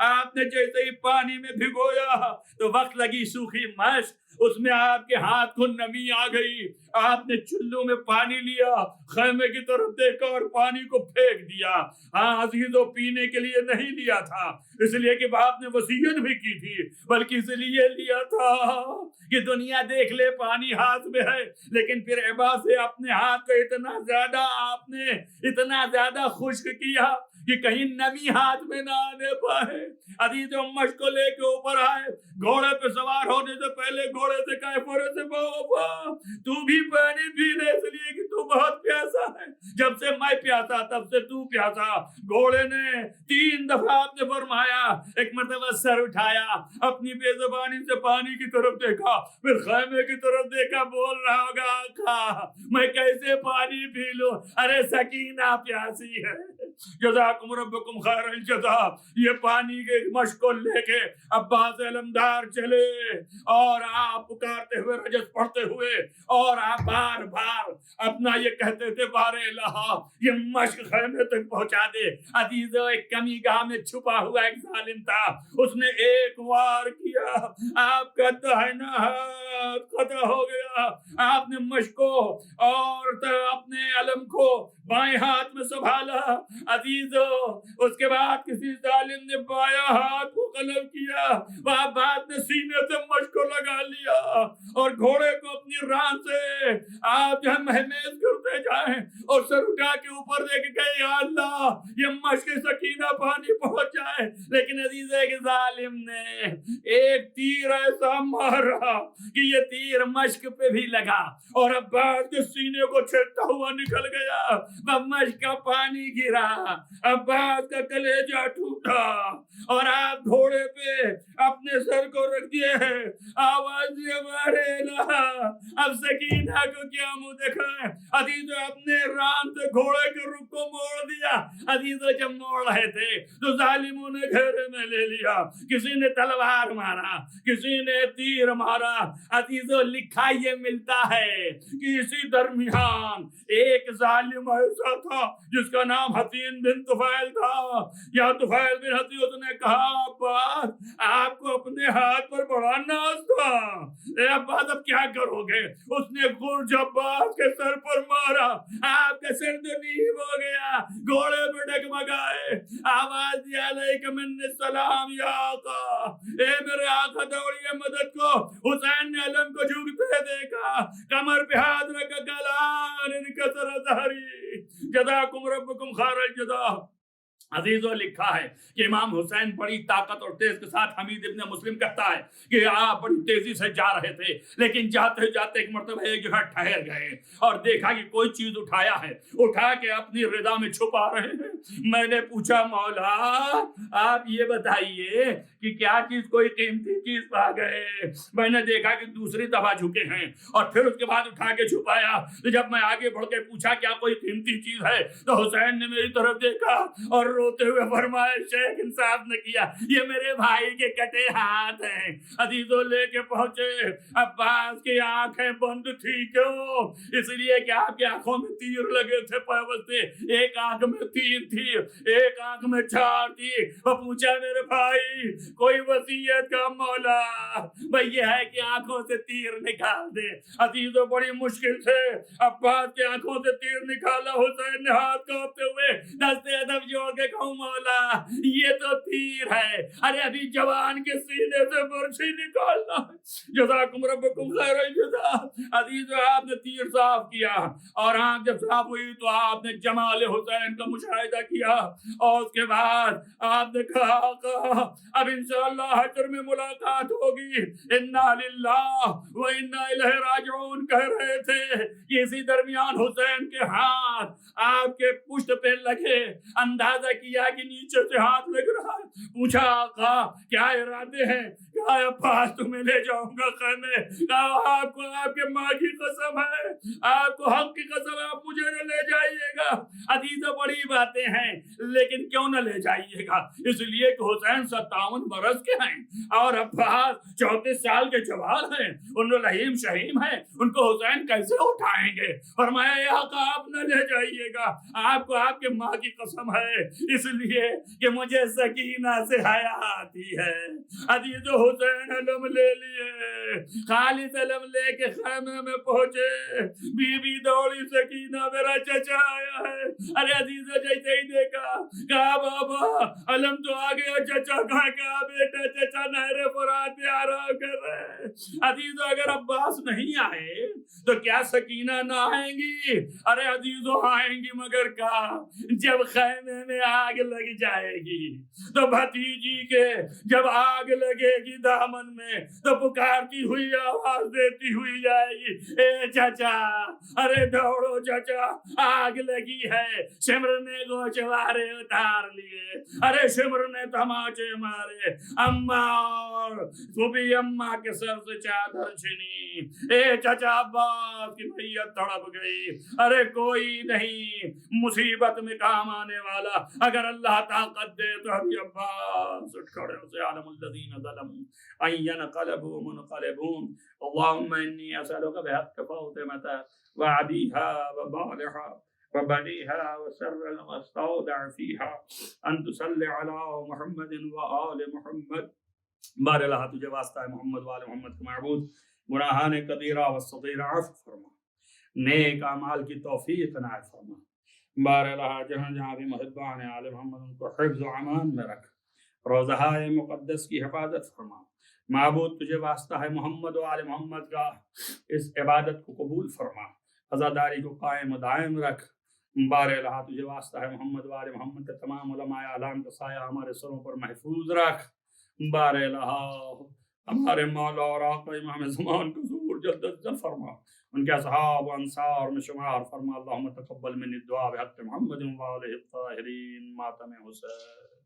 آپ نے جیسے ہی پانی میں بھگویا تو وقت لگی سوکھی مشق، اس میں آپ کے ہاتھ کو نمی آ گئی، آپ نے چلو میں پانی لیا، خیمے کی طرف دیکھا اور پانی کو پھینک دیا۔ ہاں عزیزوں پینے کے لیے نہیں لیا تھا اس لیے کہ باپ نے وصیت بھی کی تھی، بلکہ اس لیے لیا تھا کہ دنیا دیکھ لے پانی ہاتھ میں ہے، لیکن پھر عباس سے اپنے ہاتھ کو اتنا زیادہ آپ نے اتنا زیادہ خشک کیا کہ کہیں نمی ہاتھ میں نہ آنے پائے۔ عزیزوں مشق کو لے کے اوپر آئے، گھوڑے پہ سوار ہونے سے پہلے گھوڑے سے کہے پورے سے بابا تو بھی پانی پی لے اس لیے کہ تو بہت پیاسا ہے، جب سے میں پیاسا تب سے تو پیاسا۔ گھوڑے نے 3 دفعہ آپ نے فرمایا، ایک مرتبہ سر اٹھایا، اپنی بے زبانی سے پانی کی طرف دیکھا، پھر خیمے کی طرف دیکھا، بول رہا ہوگا آقا میں کیسے پانی پی لوں، ارے سکینہ پیاسی ہے۔ جزاکم ربکم خیر الجزا۔ یہ پانی کے مشق کو لے کے عباس علمدار چلے اور آپ پکارتے ہوئے رجس پڑھتے ہوئے اور آپ بار بار اپنا یہ کہتے تھے بار الہ یہ مشق خیمے تک پہنچا دے۔ عزیزو ایک کمی گاہ میں چھپا ہوا ایک ظالم تھا، اس نے ایک وار کیا، آپ کا داہنا ہاتھ قطع ہو گیا، آپ نے مشق کو اور اپنے علم کو بائیں ہاتھ میں سنبھالا۔ عزیزو اس کے بعد کسی ظالم نے بایاں ہاتھ کو قلم کیا، وہاں بعد نے سینے سے مشق کو لگا لیا اور گھوڑے کو اپنی ران سے آپ جہاں مہمیز کرتے جائیں اور سر اٹھا کے اوپر دے کے کہے یا اللہ یہ مشق سکینہ پانی پہنچ جائے، لیکن عزیز ایک ظالم نے ایک تیر ایسا مارا کہ یہ تیر مشق پہ بھی لگا اور عباس کے سینے کو چھیدتا ہوا نکل گیا، مشق کا پانی گرا، عباس کا کلیجہ ٹوٹا اور آپ گھوڑے پہ اپنے سر کو رکھ دیے ہیں، آواز دیے مارے الہ اب سکینہ کو کیا منہ دکھائیں۔ عزیزو اپنے ران سے گھوڑے کے رخ کو موڑ دیا۔ عزیزو جب موڑ رہے تھے تو ظالموں نے گھیرے میں لے لیا، کسی نے تلوار مارا، کسی نے تیر مارا۔ عزیزو لکھا یہ ملتا ہے کہ اسی درمیان ایک ظالم ایسا تھا جس کا نام حسین بن طفیل تھا، یا طفیل بن حسین، اس نے کہا عباس آپ کو اپنے ہاتھ پر بڑا ناز تھا، اے عباس اب کیا کرو گے؟ اس نے گرج عباس کے سر پر مارا، آپ کا سر نیب ہو گیا، گھوڑے پہ ڈگمگائے، آواز دیا علیکم منی السلام یا آقا، اے میرے آقا دوڑیے مدد کو۔ حسین نے علم کو جھکتے دیکھا، کمر پہ ہاتھ رکھا، کلان انکسر ظہری، جزاکم ربکم خیر الجزا۔ عزیزوں لکھا ہے کہ امام حسین بڑی طاقت اور تیز کے ساتھ حمید ابن مسلم کہتا ہے کہ آپ بڑی تیزی سے جا رہے تھے، لیکن جاتے جاتے ایک مرتبہ ایک جگہ ٹھہر گئے اور دیکھا کہ کوئی چیز اٹھایا ہے، اٹھا کے اپنی رضا میں چھپا رہے ہیں۔ میں نے پوچھا مولا آپ یہ بتائیے کہ کیا چیز، کوئی قیمتی چیز پا گئے؟ میں نے دیکھا کہ دوسری دفعہ جھکے ہیں اور پھر اس کے بعد اٹھا کے چھپایا۔ تو جب میں آگے بڑھ کے پوچھا کیا کوئی قیمتی چیز ہے تو حسین نے میری طرف دیکھا اور روتے ہوئے فرمایا شیخ انصاف نے کیا، یہ میرے بھائی کے کٹے ہاتھ ہیں۔ عزیزوں لے کے پہنچے، عباس کی آنکھیں بند تھی، کیوں؟ اس لیے کہ آپ کی آنکھوں میں تیر لگے تھے پیوستے، ایک آنکھ میں 3 تھی، ایک آنکھ میں 4 تھی۔ وہ پوچھا میرے بھائی کوئی وصیت کا مولا؟ بھئی یہ ہے کہ آنکھوں سے تیر نکال دے۔ عزیزوں بڑی مشکل سے عباس کی آنکھوں سے تیر نکالا۔ حسین نے ہاتھ کانپتے ہوئے دستے ادب جوڑ کے کہوں مولا یہ تو تیر ہے، ارے ابھی جوان کے سینے سے برچھی نکالنا۔ جزاکم ربکم خیر الجزا۔ عزیزو آپ نے تیر صاف کیا اور آنکھ جب صاف ہوئی تو آپ نے جمال حسین کا مشاہدہ کیا اور اس کے بعد آپ نے کہا اب انشاءاللہ حشر میں ملاقات ہوگی، انا للہ و انا الیہ راجعون کہہ رہے تھے کہ اسی درمیان حسین کے ہاتھ آپ کے پشت پہ لگے، اندازہ کیا کہ نیچے سے ہاتھ لگ رہا ہے۔ پوچھا آقا کیا ارادے ہیں؟ کہا عباس تمہیں لے جاؤں گا خیمے۔ کہا آپ کو آپ کے ماں کی قسم ہے، آپ کو حق کی قسم ہے، آپ مجھے نہ لے جائیے گا۔ عزیزوں بڑی باتیں ہیں لیکن کیوں نہ لے جائیے گا؟ اس لیے کہ حسین 57 برس کے ہیں اور عباس 34 سال کے جوان ہیں، ان لہیم شہیم ہیں، ان کو حسین کیسے اٹھائیں گے؟ فرمایا اے آقا آپ نہ لے جائیے گا، آپ کو آپ کے ماں کی قسم ہے، اس لیے کہ مجھے سکینہ سے حیا آتی ہے۔ عزیز حسین علم لے لیے، خالص علم لے کے خیمے میں پہنچے، بی بی دوڑی سکینہ میرا چچا آیا ہے۔ ارے عزیز جیسے ہی دیکھا کہا بابا علم تو آ گیا، چچا کہاں؟ کہا بیٹا چچا نہر فرات پہ آرام کر رہے۔ عزیز اگر عباس نہیں آئے تو کیا سکینہ نہ آئیں گی؟ ارے عزیزو آئیں گی، مگر کا جب خیمے میں آگ لگ جائے گی تو بھتیجی کے جب آگ لگے گی دامن میں تو پکارتی ہوئی آواز دیتی ہوئی جائے گی اے چچا، ارے دوڑو چچا آگ لگی ہے۔ شمر نے گوچوارے اتار لیے، ارے شمر نے تماچے مارے، اماں اور صبح اماں کے سر سے چادر چھنی، اے چچا عباس کی میت تڑپ گئی۔ ارے کوئی نہیں مصیبت میں کام آنے والا، اگر اللہ طاقت دے تو ابھی عباس اٹھ کھڑے سے عالم الذین ظلموا ان ينقلبوا منقلبون اللهم انی اسألک بحق فاطمة وعبیها وبالها وبنيها وسر المستودع فيها ان تصلي على محمد وآل محمد۔ بار اللہ تجھے واسطہ ہے محمد وآل محمد کے معبود، گناہان کبیرہ و صغیرہ عفو فرما، نیک اعمال کی توفیق عنایت فرما۔ بار اللہ جہاں جہاں بھی محبان آل محمد ان کو حفظ و امان میں رکھ، روضہ مقدس کی حفاظت فرما۔ معبود تجھے واسطہ ہے محمد و آل محمد کا اس عبادت کو قبول فرما، عزاداری کو قائم و دائم رکھ۔ بار الہ تجھے واسطہ ہے محمد و آل محمد کے تمام علماء اعلام کا سایہ ہمارے سروں پر محفوظ رکھ۔ بار الہ ہمارے مولا اور آقا امام زمان کو ظہور جلد افضل فرما، ان کے اصحاب و انصار میں شمار فرما۔ اللہم تقبل من الدعاء بحق محمد و آلہ الطاہرین ماتم حسین۔